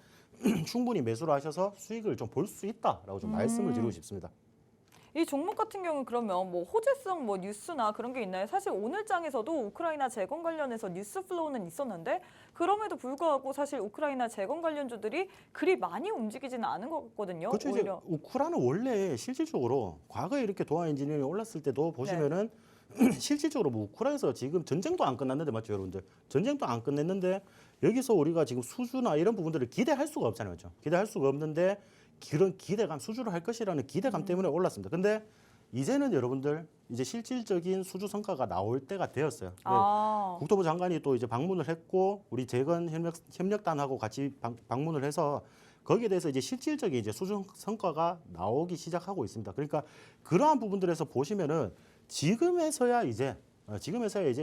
[SPEAKER 2] 충분히 매수를 하셔서 수익을 좀 볼 수 있다라고 좀 말씀을 드리고 싶습니다.
[SPEAKER 1] 이 종목 같은 경우는 그러면 뭐 호재성 뭐 뉴스나 그런 게 있나요? 사실 오늘 장에서도 우크라이나 재건 관련해서 뉴스 플로우는 있었는데 그럼에도 불구하고 사실 우크라이나 재건 관련주들이 그리 많이 움직이지는 않은 것 같거든요.
[SPEAKER 2] 그렇죠. 이제
[SPEAKER 1] 오히려.
[SPEAKER 2] 우크라는 원래 실질적으로 과거에 이렇게 도하 엔지니어링이 올랐을 때도 보시면은 실질적으로 뭐 우크라이나에서 지금 전쟁도 안 끝났는데 맞죠, 여러분들? 전쟁도 안 끝냈는데 여기서 우리가 지금 수주나 이런 부분들을 기대할 수가 없잖아요, 맞죠? 기대할 수가 없는데 그런 기대감, 수주를 할 것이라는 기대감 때문에 올랐습니다. 근데 이제는 여러분들 이제 실질적인 수주 성과가 나올 때가 되었어요.
[SPEAKER 1] 아.
[SPEAKER 2] 국토부 장관이 또 이제 방문을 했고 우리 재건 협력단하고 같이 방문을 해서 거기에 대해서 이제 실질적인 이제 수주 성과가 나오기 시작하고 있습니다. 그러니까 그러한 부분들에서 보시면은 지금에서야 이제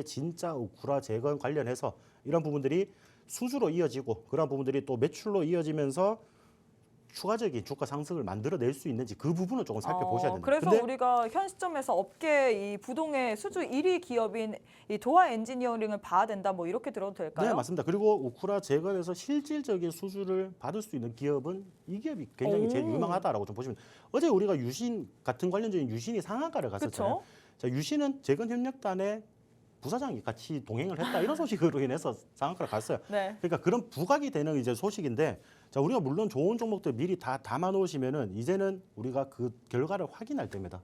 [SPEAKER 2] 진짜 우크라 재건 관련해서 이런 부분들이 수주로 이어지고 그런 부분들이 또 매출로 이어지면서 추가적인 주가 상승을 만들어낼 수 있는지 그 부분을 조금 살펴보셔야 됩니다.
[SPEAKER 1] 그래서
[SPEAKER 2] 근데
[SPEAKER 1] 우리가 현 시점에서 업계 이 부동의 수주 1위 기업인 이 도하 엔지니어링을 봐야 된다 뭐 이렇게 들어도 될까요?
[SPEAKER 2] 네, 맞습니다. 그리고 우크라 재건에서 실질적인 수주를 받을 수 있는 기업은 이 기업이 굉장히 제일 유망하다라고 좀 보시면 어제 우리가 유신 같은 관련주인 유신이 상한가를 갔었잖아요.
[SPEAKER 1] 그쵸?
[SPEAKER 2] 자, 유신은 재건 협력단의 부사장이 같이 동행을 했다 이런 소식으로 인해서 상한가를 갔어요.
[SPEAKER 1] 네.
[SPEAKER 2] 그러니까 그런 부각이 되는 이제 소식인데 자, 우리가 물론 좋은 종목들 미리 다 담아 놓으시면은 이제는 우리가 그 결과를 확인할 때입니다.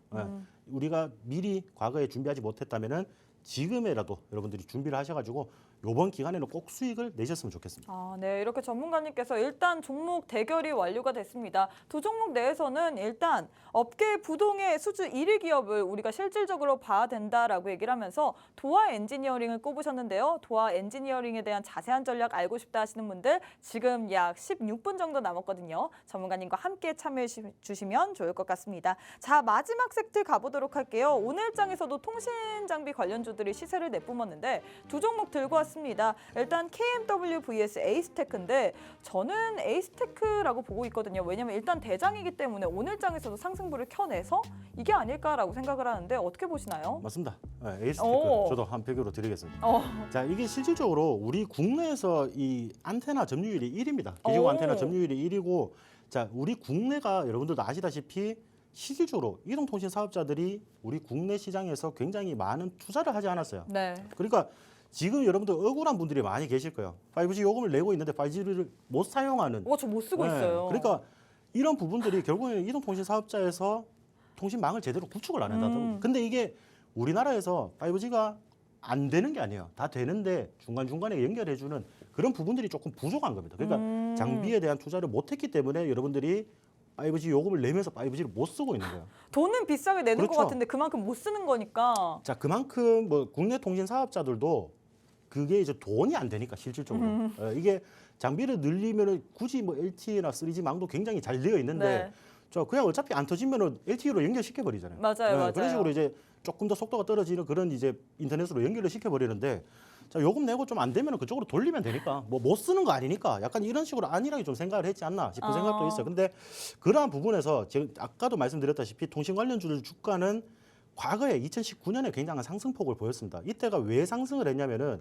[SPEAKER 2] 우리가 미리 과거에 준비하지 못했다면은 지금에라도 여러분들이 준비를 하셔가지고 이번 기간에는 꼭 수익을 내셨으면 좋겠습니다.
[SPEAKER 1] 아, 네. 이렇게 전문가님께서 일단 종목 대결이 완료가 됐습니다. 두 종목 내에서는 일단 업계 부동의 수주 1위 기업을 우리가 실질적으로 봐야 된다라고 얘기를 하면서 도하 엔지니어링을 꼽으셨는데요. 도하 엔지니어링에 대한 자세한 전략 알고 싶다 하시는 분들 지금 약 16분 정도 남았거든요. 전문가님과 함께 참여해 주시면 좋을 것 같습니다. 자, 마지막 섹트 가보도록 할게요. 오늘 장에서도 통신 장비 관련주들이 시세를 내뿜었는데 두 종목 들고 왔습니다. 알아봤습니다. 일단 KMW vs 에이스테크인데 저는 에이스테크라고 보고 있거든요. 왜냐면 일단 대장이기 때문에 오늘 장에서도 상승부를 켜내서 이게 아닐까라고 생각을 하는데 어떻게 보시나요?
[SPEAKER 2] 맞습니다. 네, 에이스테크
[SPEAKER 1] 오.
[SPEAKER 2] 저도 한 표로 드리겠습니다.
[SPEAKER 1] 어,
[SPEAKER 2] 자, 이게 실질적으로 우리 국내에서 이 안테나 점유율이 1위입니다. 기지국
[SPEAKER 1] 오.
[SPEAKER 2] 안테나 점유율이 1위고, 자, 우리 국내가 여러분들도 아시다시피 실질적으로 이동통신 사업자들이 우리 국내 시장에서 굉장히 많은 투자를 하지 않았어요.
[SPEAKER 1] 네.
[SPEAKER 2] 그러니까 지금 여러분들 억울한 분들이 많이 계실 거예요. 5G 요금을 내고 있는데 5G를 못 사용하는.
[SPEAKER 1] 저 못 쓰고
[SPEAKER 2] 네,
[SPEAKER 1] 있어요.
[SPEAKER 2] 그러니까 이런 부분들이 결국에는 이동통신 사업자에서 통신망을 제대로 구축을 안 한다. 근데 이게 우리나라에서 5G가 안 되는 게 아니에요. 다 되는데 중간중간에 연결해주는 그런 부분들이 조금 부족한 겁니다. 그러니까 장비에 대한 투자를 못했기 때문에 여러분들이 5G 요금을 내면서 5G를 못 쓰고 있는 거예요.
[SPEAKER 1] 돈은 비싸게 내는 것
[SPEAKER 2] 그렇죠.
[SPEAKER 1] 같은데 그만큼 못 쓰는 거니까.
[SPEAKER 2] 자, 그만큼 뭐 국내 통신 사업자들도 그게 이제 돈이 안 되니까 실질적으로 이게 장비를 늘리면은 굳이 뭐 LTE나 3G 망도 굉장히 잘 되어 있는데
[SPEAKER 1] 네.
[SPEAKER 2] 저 그냥 어차피 안 터지면은 LTE로 연결시켜 버리잖아요.
[SPEAKER 1] 맞아요, 맞아요.
[SPEAKER 2] 그런 식으로 이제 조금 더 속도가 떨어지는 그런 이제 인터넷으로 연결을 시켜 버리는데, 자, 요금 내고 좀 안 되면은 그쪽으로 돌리면 되니까 뭐 못 쓰는 거 아니니까 약간 이런 식으로 안일하게 좀 생각을 했지 않나 싶은 생각도 있어요. 근데 그러한 부분에서 제가 아까도 말씀드렸다시피 통신 관련주들 주가는 과거에 2019년에 굉장한 상승폭을 보였습니다. 이때가 왜 상승을 했냐면은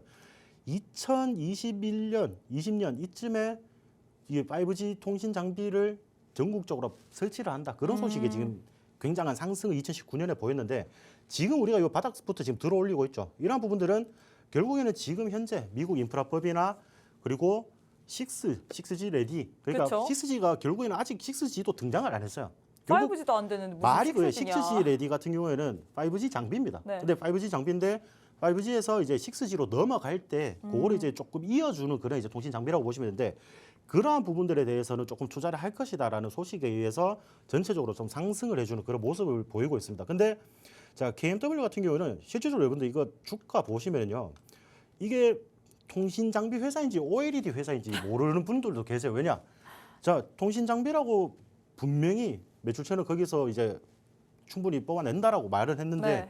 [SPEAKER 2] 2021년, 20년 이쯤에 이 5G 통신 장비를 전국적으로 설치를 한다. 그런 소식이 지금 굉장한 상승을 2019년에 보였는데, 지금 우리가 이 바닥부터 지금 들어올리고 있죠. 이러한 부분들은 결국에는 지금 현재 미국 인프라법이나 그리고 6G 레디, 그러니까
[SPEAKER 1] 그쵸?
[SPEAKER 2] 6G가 결국에는 아직 6G도 등장을 안 했어요.
[SPEAKER 1] 5G도 안 되는데 무슨
[SPEAKER 2] 말이 그래요.
[SPEAKER 1] 6G냐.
[SPEAKER 2] 6G 레디 같은 경우에는 5G 장비입니다.
[SPEAKER 1] 네.
[SPEAKER 2] 근데 5G 장비인데 5G에서 이제 6G로 넘어갈 때 그거를 이제 조금 이어주는 그런 이제 통신 장비라고 보시면 되는데, 그러한 부분들에 대해서는 조금 투자를 할 것이다라는 소식에 의해서 전체적으로 좀 상승을 해주는 그런 모습을 보이고 있습니다. 근데 자, KMW 같은 경우는 실질적으로 여러분들 이거 주가 보시면요, 이게 통신 장비 회사인지 OLED 회사인지 모르는 분들도 계세요. 왜냐? 자, 통신 장비라고 분명히 매출처는 거기서 이제 충분히 뽑아낸다라고 말을 했는데
[SPEAKER 1] 네.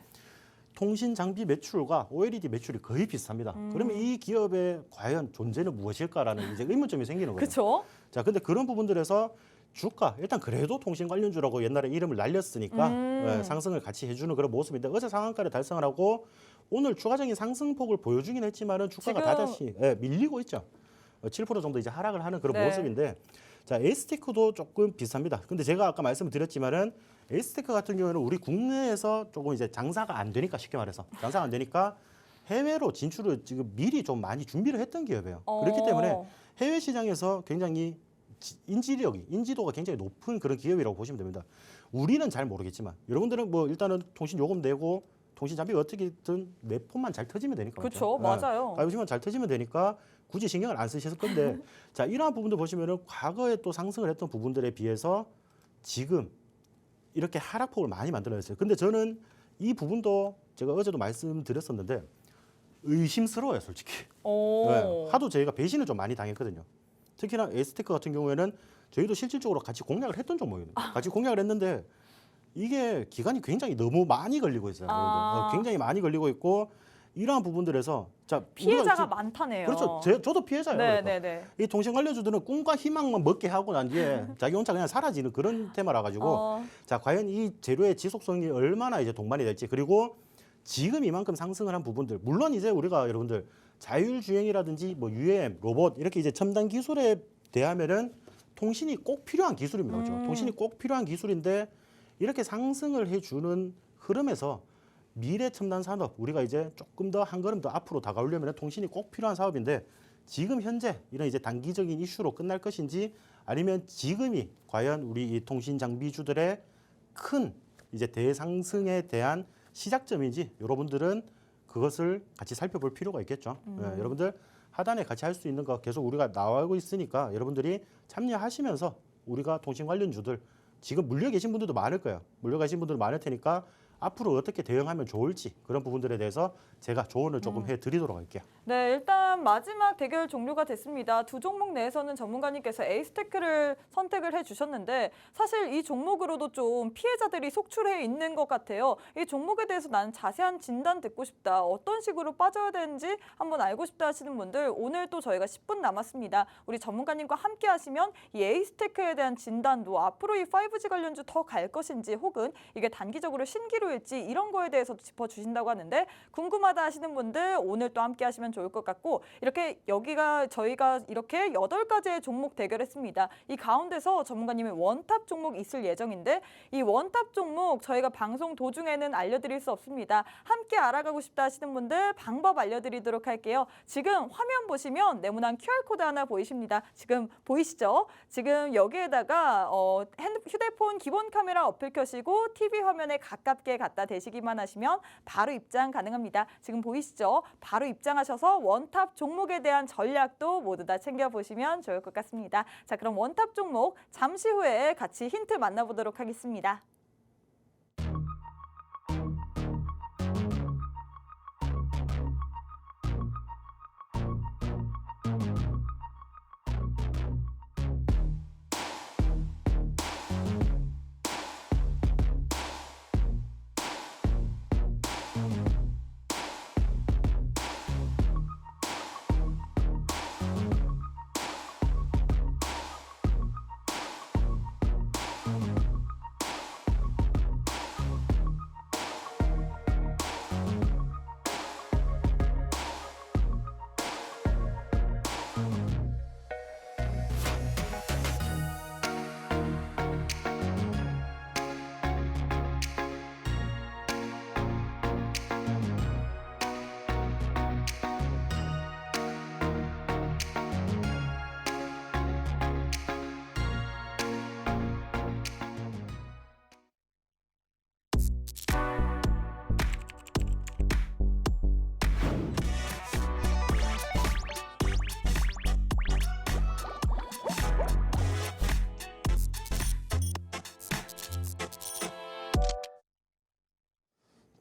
[SPEAKER 2] 통신 장비 매출과 OLED 매출이 거의 비슷합니다. 그러면 이 기업의 과연 존재는 무엇일까라는 이제 의문점이 생기는 거예요.
[SPEAKER 1] 그렇죠.
[SPEAKER 2] 자, 근데 그런 부분들에서 주가 일단 그래도 통신 관련주라고 옛날에 이름을 날렸으니까 예, 상승을 같이 해주는 그런 모습인데, 어제 상한가를 달성을 하고 오늘 추가적인 상승폭을 보여주긴 했지만은 주가가
[SPEAKER 1] 지금-
[SPEAKER 2] 다다시 밀리고 있죠. 7% 정도 이제 하락을 하는 그런
[SPEAKER 1] 네.
[SPEAKER 2] 모습인데, 자, 에이스테크도 조금 비슷합니다. 근데 제가 아까 말씀을 드렸지만은 에이스테크 같은 경우에는 우리 국내에서 조금 이제 장사가 안 되니까, 쉽게 말해서 장사가 안 되니까 해외로 진출을 지금 미리 좀 많이 준비를 했던 기업이에요. 그렇기 때문에 해외 시장에서 굉장히 인지도가 굉장히 높은 그런 기업이라고 보시면 됩니다. 우리는 잘 모르겠지만 여러분들은 뭐 일단은 통신 요금 내고 통신 장비가 어떻게든 내 폰만 잘 터지면 되니까.
[SPEAKER 1] 그렇죠. 맞아요.
[SPEAKER 2] 5G만 잘 터지면 되니까 굳이 신경을 안 쓰셨을 건데 자, 이러한 부분도 보시면은 과거에 또 상승을 했던 부분들에 비해서 지금 이렇게 하락폭을 많이 만들어냈어요. 근데 저는 이 부분도 제가 어제도 말씀드렸었는데 의심스러워요, 솔직히. 네, 하도 저희가 배신을 좀 많이 당했거든요. 특히나 에이스테크 같은 경우에는 저희도 실질적으로 같이 공략을 했던 종목이거든요. 같이 공략을 했는데 이게 기간이 굉장히 너무 많이 걸리고 있어요. 여러분들. 굉장히 많이 걸리고 있고, 이러한 부분들에서 자,
[SPEAKER 1] 피해자가 많다네요.
[SPEAKER 2] 그렇죠. 저도 피해자예요.
[SPEAKER 1] 네,
[SPEAKER 2] 그러니까.
[SPEAKER 1] 네, 네.
[SPEAKER 2] 이 통신 관련주들은 꿈과 희망만 먹게 하고 난 뒤에 자기 혼자 그냥 사라지는 그런 테마라 가지고 자, 과연 이 재료의 지속성이 얼마나 이제 동반이 될지, 그리고 지금 이만큼 상승을 한 부분들, 물론 이제 우리가 여러분들 자율주행이라든지 뭐 UAM, 로봇 이렇게 이제 첨단 기술에 대하면은 통신이 꼭 필요한 기술입니다. 그렇죠? 통신이 꼭 필요한 기술인데 이렇게 상승을 해주는 흐름에서 미래 첨단 산업, 우리가 이제 조금 더 한 걸음 더 앞으로 다가오려면 통신이 꼭 필요한 사업인데, 지금 현재 이런 이제 단기적인 이슈로 끝날 것인지, 아니면 지금이 과연 우리 이 통신 장비주들의 큰 이제 대상승에 대한 시작점인지, 여러분들은 그것을 같이 살펴볼 필요가 있겠죠. 네, 여러분들 하단에 같이 할 수 있는 거 계속 우리가 나오고 있으니까 여러분들이 참여하시면서 우리가 통신 관련주들 지금 물려 계신 분들도 많을 거예요. 물려 계신 분들 많을 테니까 앞으로 어떻게 대응하면 좋을지 그런 부분들에 대해서 제가 조언을 조금 해드리도록 할게요.
[SPEAKER 1] 네, 일단 지금 마지막 대결 종료가 됐습니다. 두 종목 내에서는 전문가님께서 에이스테크를 선택을 해주셨는데 사실 이 종목으로도 좀 피해자들이 속출해 있는 것 같아요. 이 종목에 대해서 나는 자세한 진단 듣고 싶다. 어떤 식으로 빠져야 되는지 한번 알고 싶다 하시는 분들 오늘 또 저희가 10분 남았습니다. 우리 전문가님과 함께 하시면 이 에이스테크에 대한 진단도 앞으로 이 5G 관련주 더 갈 것인지 혹은 이게 단기적으로 신기루일지 이런 거에 대해서도 짚어주신다고 하는데 궁금하다 하시는 분들 오늘 또 함께 하시면 좋을 것 같고 이렇게 저희가 이렇게 8가지의 종목 대결했습니다. 이 가운데서 전문가님의 원탑 종목 있을 예정인데 이 원탑 종목 저희가 방송 도중에는 알려드릴 수 없습니다. 함께 알아가고 싶다 하시는 분들 방법 알려드리도록 할게요. 지금 화면 보시면 네모난 QR코드 하나 보이십니다. 지금 보이시죠? 지금 여기에다가 휴대폰 기본 카메라 어플 켜시고 TV 화면에 가깝게 갖다 대시기만 하시면 바로 입장 가능합니다. 지금 보이시죠? 바로 입장하셔서 원탑 종목에 대한 전략도 모두 다 챙겨보시면 좋을 것 같습니다. 자, 그럼 원탑 종목 잠시 후에 같이 힌트 만나보도록 하겠습니다.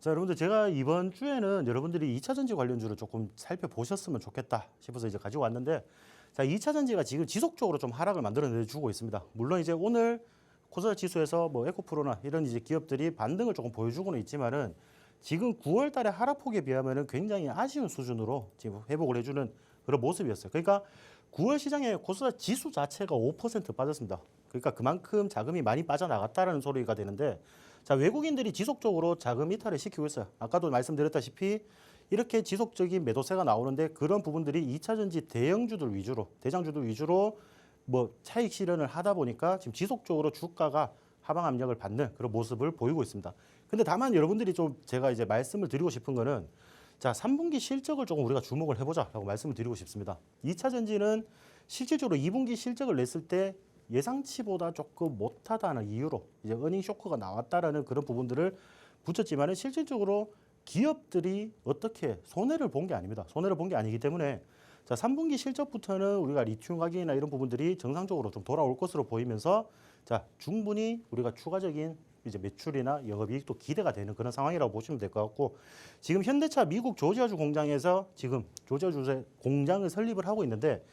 [SPEAKER 2] 자, 여러분들 제가 이번 주에는 여러분들이 2차 전지 관련주를 조금 살펴보셨으면 좋겠다 싶어서 이제 가지고 왔는데 자, 2차 전지가 지금 지속적으로 좀 하락을 만들어내 주고 있습니다. 물론 이제 오늘 코스닥 지수에서 뭐 에코프로나 이런 이제 기업들이 반등을 조금 보여주고는 있지만은 지금 9월 달에 하락폭에 비하면은 굉장히 아쉬운 수준으로 지금 회복을 해주는 그런 모습이었어요. 그러니까 9월 시장에 코스닥 지수 자체가 5% 빠졌습니다. 그러니까 그만큼 자금이 많이 빠져나갔다라는 소리가 되는데 자, 외국인들이 지속적으로 자금 이탈을 시키고 있어요. 아까도 말씀드렸다시피 이렇게 지속적인 매도세가 나오는데 그런 부분들이 2차 전지 대형주들 위주로, 대장주들 위주로 뭐 차익 실현을 하다 보니까 지금 지속적으로 주가가 하방 압력을 받는 그런 모습을 보이고 있습니다. 근데 다만 여러분들이 좀 제가 이제 말씀을 드리고 싶은 거는 자, 3분기 실적을 조금 우리가 주목을 해보자라고 말씀을 드리고 싶습니다. 2차 전지는 실질적으로 2분기 실적을 냈을 때 예상치보다 조금 못하다는 이유로 이제 어닝 쇼크가 나왔다라는 그런 부분들을 붙였지만은 실질적으로 기업들이 어떻게 손해를 본 게 아닙니다. 손해를 본 게 아니기 때문에 자, 3분기 실적부터는 우리가 리튬 가격이나 이런 부분들이 정상적으로 좀 돌아올 것으로 보이면서 자, 충분히 우리가 추가적인 이제 매출이나 영업이익도 기대가 되는 그런 상황이라고 보시면 될 것 같고 지금 현대차 미국 조지아주 공장에서 지금 조지아주에 공장을 설립을 하고 있는데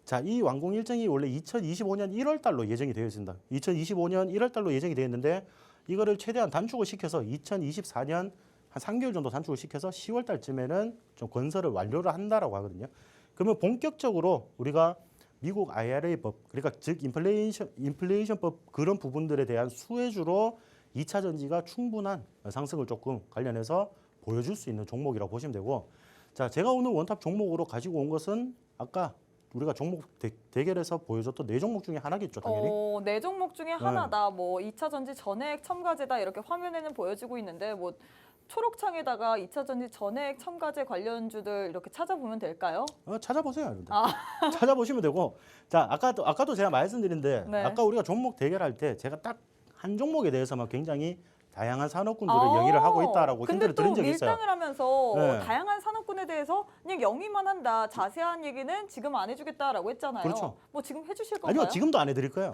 [SPEAKER 2] 자, 이 완공 일정이 원래 2025년 1월 달로 예정이 되어 있습니다. 2025년 1월 달로 예정이 되어 있는데 이거를 최대한 단축을 시켜서 2024년 한 3개월 정도 단축을 시켜서 10월 달쯤에는 좀 건설을 완료를 한다라고 하거든요. 그러면 본격적으로 우리가 미국 IRA법, 그러니까 즉 인플레이션법 그런 부분들에 대한 수혜주로 2차 전지가 충분한 상승을 조금 관련해서 보여줄 수 있는 종목이라고 보시면 되고 자, 제가 오늘 원탑 종목으로 가지고 온 것은 아까 우리가 종목 대결에서 보여줬던 4종목 중에 하나겠죠, 당연히.
[SPEAKER 1] 4종목 중에 하나다. 뭐 2차 전지 전액 첨가제다 이렇게 화면에는 보여지고 있는데 뭐 초록창에다가 2차 전지 전액 첨가제 관련주들 이렇게 찾아보면 될까요?
[SPEAKER 2] 찾아보세요, 여러분들. 찾아보시면 되고. 자, 아까도 제가 말씀드린데
[SPEAKER 1] 네.
[SPEAKER 2] 아까 우리가 종목 대결할 때 제가 딱 한 종목에 대해서만 굉장히 다양한 산업군들을 영위를 하고 있다라고 힌트를 드린 적이 있어요.
[SPEAKER 1] 근데 또 밀당을 하면서
[SPEAKER 2] 네.
[SPEAKER 1] 다양한 산업군에 대해서 그냥 영위만 한다. 자세한 얘기는 지금 안 해주겠다라고 했잖아요.
[SPEAKER 2] 그렇죠.
[SPEAKER 1] 뭐 지금 해주실 건가요?
[SPEAKER 2] 아니요, 지금도 안 해드릴 거예요.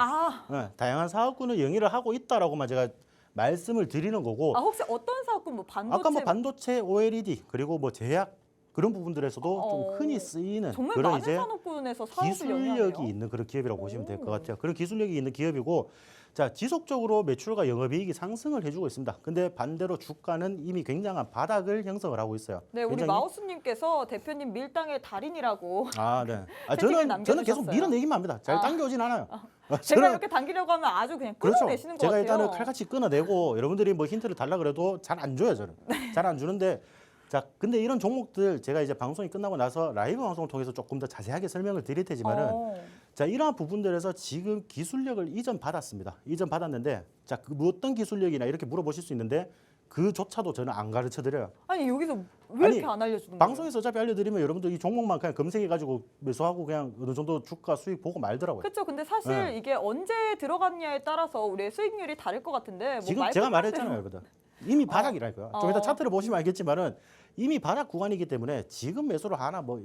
[SPEAKER 2] 네, 다양한 사업군을 영위를 하고 있다라고만 제가 말씀을 드리는 거고.
[SPEAKER 1] 혹시 어떤 사업군 뭐 반도체?
[SPEAKER 2] 아까 뭐 반도체, OLED 그리고 뭐 제약 그런 부분들에서도
[SPEAKER 1] 어,
[SPEAKER 2] 좀 흔히 쓰이는
[SPEAKER 1] 정말
[SPEAKER 2] 그런
[SPEAKER 1] 많은
[SPEAKER 2] 이제
[SPEAKER 1] 산업군에서 사업을
[SPEAKER 2] 기술력이
[SPEAKER 1] 영위하네요.
[SPEAKER 2] 있는 그런 기업이라고 보시면 될 것
[SPEAKER 1] 오.
[SPEAKER 2] 같아요. 그런 기술력이 있는 기업이고, 자, 지속적으로 매출과 영업이익이 상승을 해주고 있습니다. 근데 반대로 주가는 이미 굉장한 바닥을 형성을 하고 있어요.
[SPEAKER 1] 네, 우리
[SPEAKER 2] 굉장히-
[SPEAKER 1] 마우스님께서 대표님 밀당의 달인이라고
[SPEAKER 2] 아, 네. 아,
[SPEAKER 1] 채팅을
[SPEAKER 2] 저는 계속
[SPEAKER 1] 남겨주셨어요.
[SPEAKER 2] 밀어내기만 합니다. 잘
[SPEAKER 1] 아.
[SPEAKER 2] 당겨오진 않아요.
[SPEAKER 1] 제가 이렇게 당기려고 하면 아주 그냥
[SPEAKER 2] 그렇죠.
[SPEAKER 1] 끊어내시는 것
[SPEAKER 2] 제가
[SPEAKER 1] 같아요.
[SPEAKER 2] 일단은 칼같이 끊어내고 여러분들이 뭐 힌트를 달라 그래도 잘 안 줘요, 저는.
[SPEAKER 1] 네.
[SPEAKER 2] 잘 안 주는데, 자, 근데 이런 종목들 제가 이제 방송이 끝나고 나서 라이브 방송을 통해서 조금 더 자세하게 설명을 드릴 테지만은,
[SPEAKER 1] 어.
[SPEAKER 2] 자, 이러한 부분들에서 지금 기술력을 이전 받았습니다. 이전 받았는데, 자, 그 어떤 기술력이나 이렇게 물어보실 수 있는데 그조차도 저는 안 가르쳐 드려요.
[SPEAKER 1] 아니 여기서 왜
[SPEAKER 2] 아니,
[SPEAKER 1] 이렇게 안 알려주는 거예요?
[SPEAKER 2] 방송에서 어차피 알려드리면 여러분들 이 종목만 그냥 검색해가지고 매수하고 그냥 어느 정도 주가 수익 보고 말더라고요.
[SPEAKER 1] 그렇죠. 근데 사실
[SPEAKER 2] 네.
[SPEAKER 1] 이게 언제 들어갔냐에 따라서 우리의 수익률이 다를 것 같은데 뭐
[SPEAKER 2] 지금 제가 말했잖아요, 여러분. 이미 바닥이라니까요. 좀 이따
[SPEAKER 1] 어.
[SPEAKER 2] 차트를 보시면 알겠지만은 이미 바닥 구간이기 때문에 지금 매수를 하나 뭐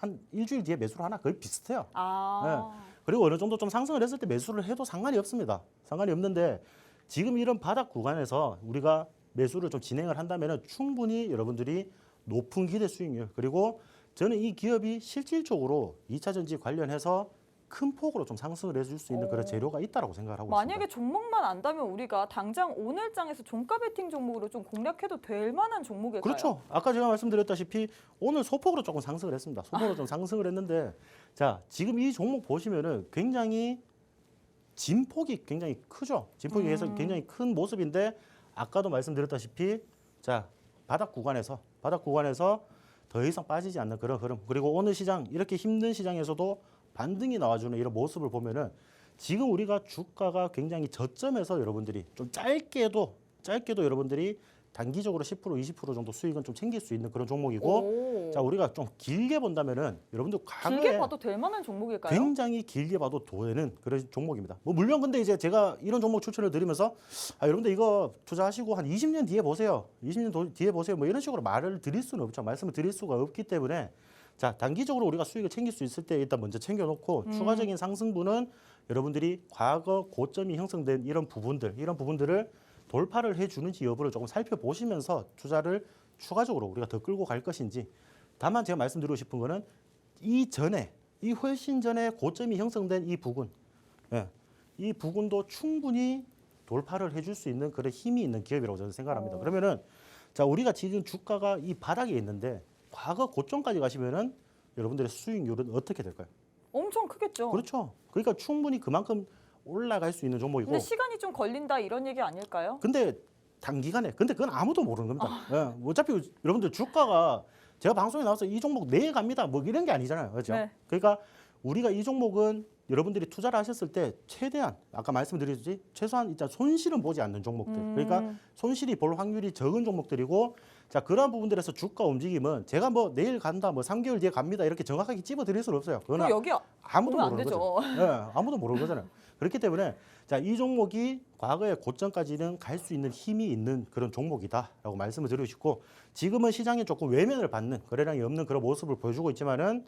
[SPEAKER 2] 한 일주일 뒤에 매수를 하나 거의 비슷해요.
[SPEAKER 1] 아.
[SPEAKER 2] 그리고 어느 정도 좀 상승을 했을 때 매수를 해도 상관이 없습니다. 상관이 없는데 지금 이런 바닥 구간에서 우리가 매수를 좀 진행을 한다면은 충분히 여러분들이 높은 기대 수익률, 그리고 저는 이 기업이 실질적으로 2차 전지 관련해서 큰 폭으로 좀 상승을 해줄 수 있는 그런 재료가 있다라고 생각을 하고
[SPEAKER 1] 만약에
[SPEAKER 2] 있습니다.
[SPEAKER 1] 종목만 안다면 우리가 당장 오늘 장에서 종가 베팅 종목으로 좀 공략해도 될 만한 종목일까요?
[SPEAKER 2] 그렇죠. 아까 제가 말씀드렸다시피 오늘 소폭으로 조금 상승을 했습니다. 소폭으로 좀 상승을 했는데, 자, 지금 이 종목 보시면은 굉장히 진폭이 굉장히 크죠. 진폭이 굉장히 큰 모습인데, 아까도 말씀드렸다시피, 자, 바닥 구간에서 더 이상 빠지지 않는 그런 흐름, 그리고 오늘 시장 이렇게 힘든 시장에서도 반등이 나와주는 이런 모습을 보면은 지금 우리가 주가가 굉장히 저점에서 여러분들이 좀 짧게도 여러분들이 단기적으로 10% 20% 정도 수익은 좀 챙길 수 있는 그런 종목이고,
[SPEAKER 1] 오.
[SPEAKER 2] 자, 우리가 좀 길게 본다면은 여러분들 과거에
[SPEAKER 1] 길게 봐도 될 만한 종목일까요?
[SPEAKER 2] 굉장히 길게 봐도 되는 그런 종목입니다. 뭐 물론 근데 이제 제가 이런 종목 추천을 드리면서 여러분들 이거 투자하시고 한 20년 뒤에 보세요. 20년 뒤에 보세요. 뭐 이런 식으로 말을 드릴 수는 없죠. 말씀을 드릴 수가 없기 때문에, 자, 단기적으로 우리가 수익을 챙길 수 있을 때 일단 먼저 챙겨놓고 추가적인 상승분은 여러분들이 과거 고점이 형성된 이런 부분들을 돌파를 해주는지 여부를 조금 살펴보시면서 투자를 추가적으로 우리가 더 끌고 갈 것인지. 다만 제가 말씀드리고 싶은 거는 이 훨씬 전에 고점이 형성된 이 부분, 이 부분도 충분히 돌파를 해줄 수 있는 그런 힘이 있는 기업이라고 저는 생각합니다. 그러면은, 자, 우리가 지금 주가가 이 바닥에 있는데 과거 고점까지 가시면은 여러분들의 수익률은 어떻게 될까요?
[SPEAKER 1] 엄청 크겠죠.
[SPEAKER 2] 그렇죠. 그러니까 충분히 그만큼 올라갈 수 있는 종목이고.
[SPEAKER 1] 근데 시간이 좀 걸린다 이런 얘기 아닐까요?
[SPEAKER 2] 근데 단기간에, 근데 그건 아무도 모르는 겁니다. 어차피 여러분들 주가가 제가 방송에 나와서 이 종목 내일 갑니다 뭐 이런 게 아니잖아요, 그렇죠?
[SPEAKER 1] 네.
[SPEAKER 2] 그러니까 우리가 이 종목은 여러분들이 투자를 하셨을 때 최대한 아까 말씀드렸듯이 최소한 일단 손실은 보지 않는 종목들, 그러니까 손실이 볼 확률이 적은 종목들이고, 자, 그러한 부분들에서 주가 움직임은 제가 뭐 내일 간다, 뭐 3개월 뒤에 갑니다 이렇게 정확하게 찝어드릴 수는 없어요. 그거는
[SPEAKER 1] 그럼 여기
[SPEAKER 2] 아무도
[SPEAKER 1] 보면 안
[SPEAKER 2] 모르는
[SPEAKER 1] 되죠.
[SPEAKER 2] 거죠. 아무도 모르는 거잖아요. 그렇기 때문에, 자, 이 종목이 과거의 고점까지는 갈 수 있는 힘이 있는 그런 종목이다라고 말씀을 드리고 싶고, 지금은 시장에 조금 외면을 받는, 거래량이 없는 그런 모습을 보여주고 있지만은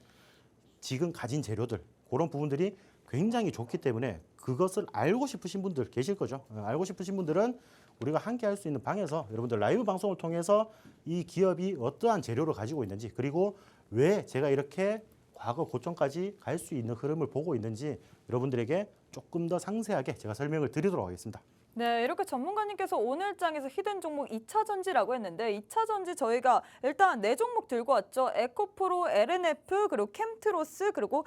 [SPEAKER 2] 지금 가진 재료들, 그런 부분들이 굉장히 좋기 때문에 그것을 알고 싶으신 분들 계실 거죠. 알고 싶으신 분들은 우리가 함께 할 수 있는 방에서 여러분들 라이브 방송을 통해서 이 기업이 어떠한 재료를 가지고 있는지, 그리고 왜 제가 이렇게 과거 고점까지 갈 수 있는 흐름을 보고 있는지 여러분들에게 조금 더 상세하게 제가 설명을 드리도록 하겠습니다.
[SPEAKER 1] 네, 이렇게 전문가님께서 오늘 장에서 히든 종목 2차 전지라고 했는데 2차 전지 저희가 일단 4종목 들고 왔죠. 에코프로, LNF, 그리고 캠트로스, 그리고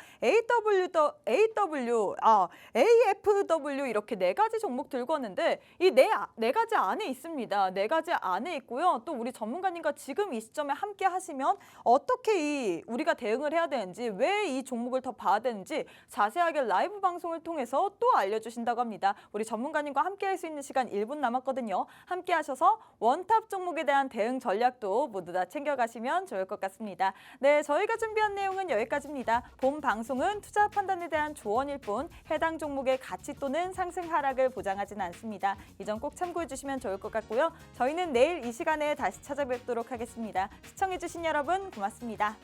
[SPEAKER 1] AFW 이렇게 4가지 종목 들고 왔는데 이 네 가지 안에 있습니다. 4가지 안에 있고요. 또 우리 전문가님과 지금 이 시점에 함께 하시면 어떻게 우리가 대응을 해야 되는지, 왜 이 종목을 더 봐야 되는지 자세하게 라이브 방송을 통해서 또 알려주신다고 합니다. 우리 전문가님과 함께 할 수 있는 시간 1분 남았거든요. 함께 하셔서 원탑 종목에 대한 대응 전략도 모두 다 챙겨가시면 좋을 것 같습니다. 네, 저희가 준비한 내용은 여기까지입니다. 본 방송은 투자 판단에 대한 조언일 뿐 해당 종목의 가치 또는 상승 하락을 보장하지는 않습니다. 이 점 꼭 참고해 주시면 좋을 것 같고요. 저희는 내일 이 시간에 다시 찾아뵙도록 하겠습니다. 시청해 주신 여러분 고맙습니다.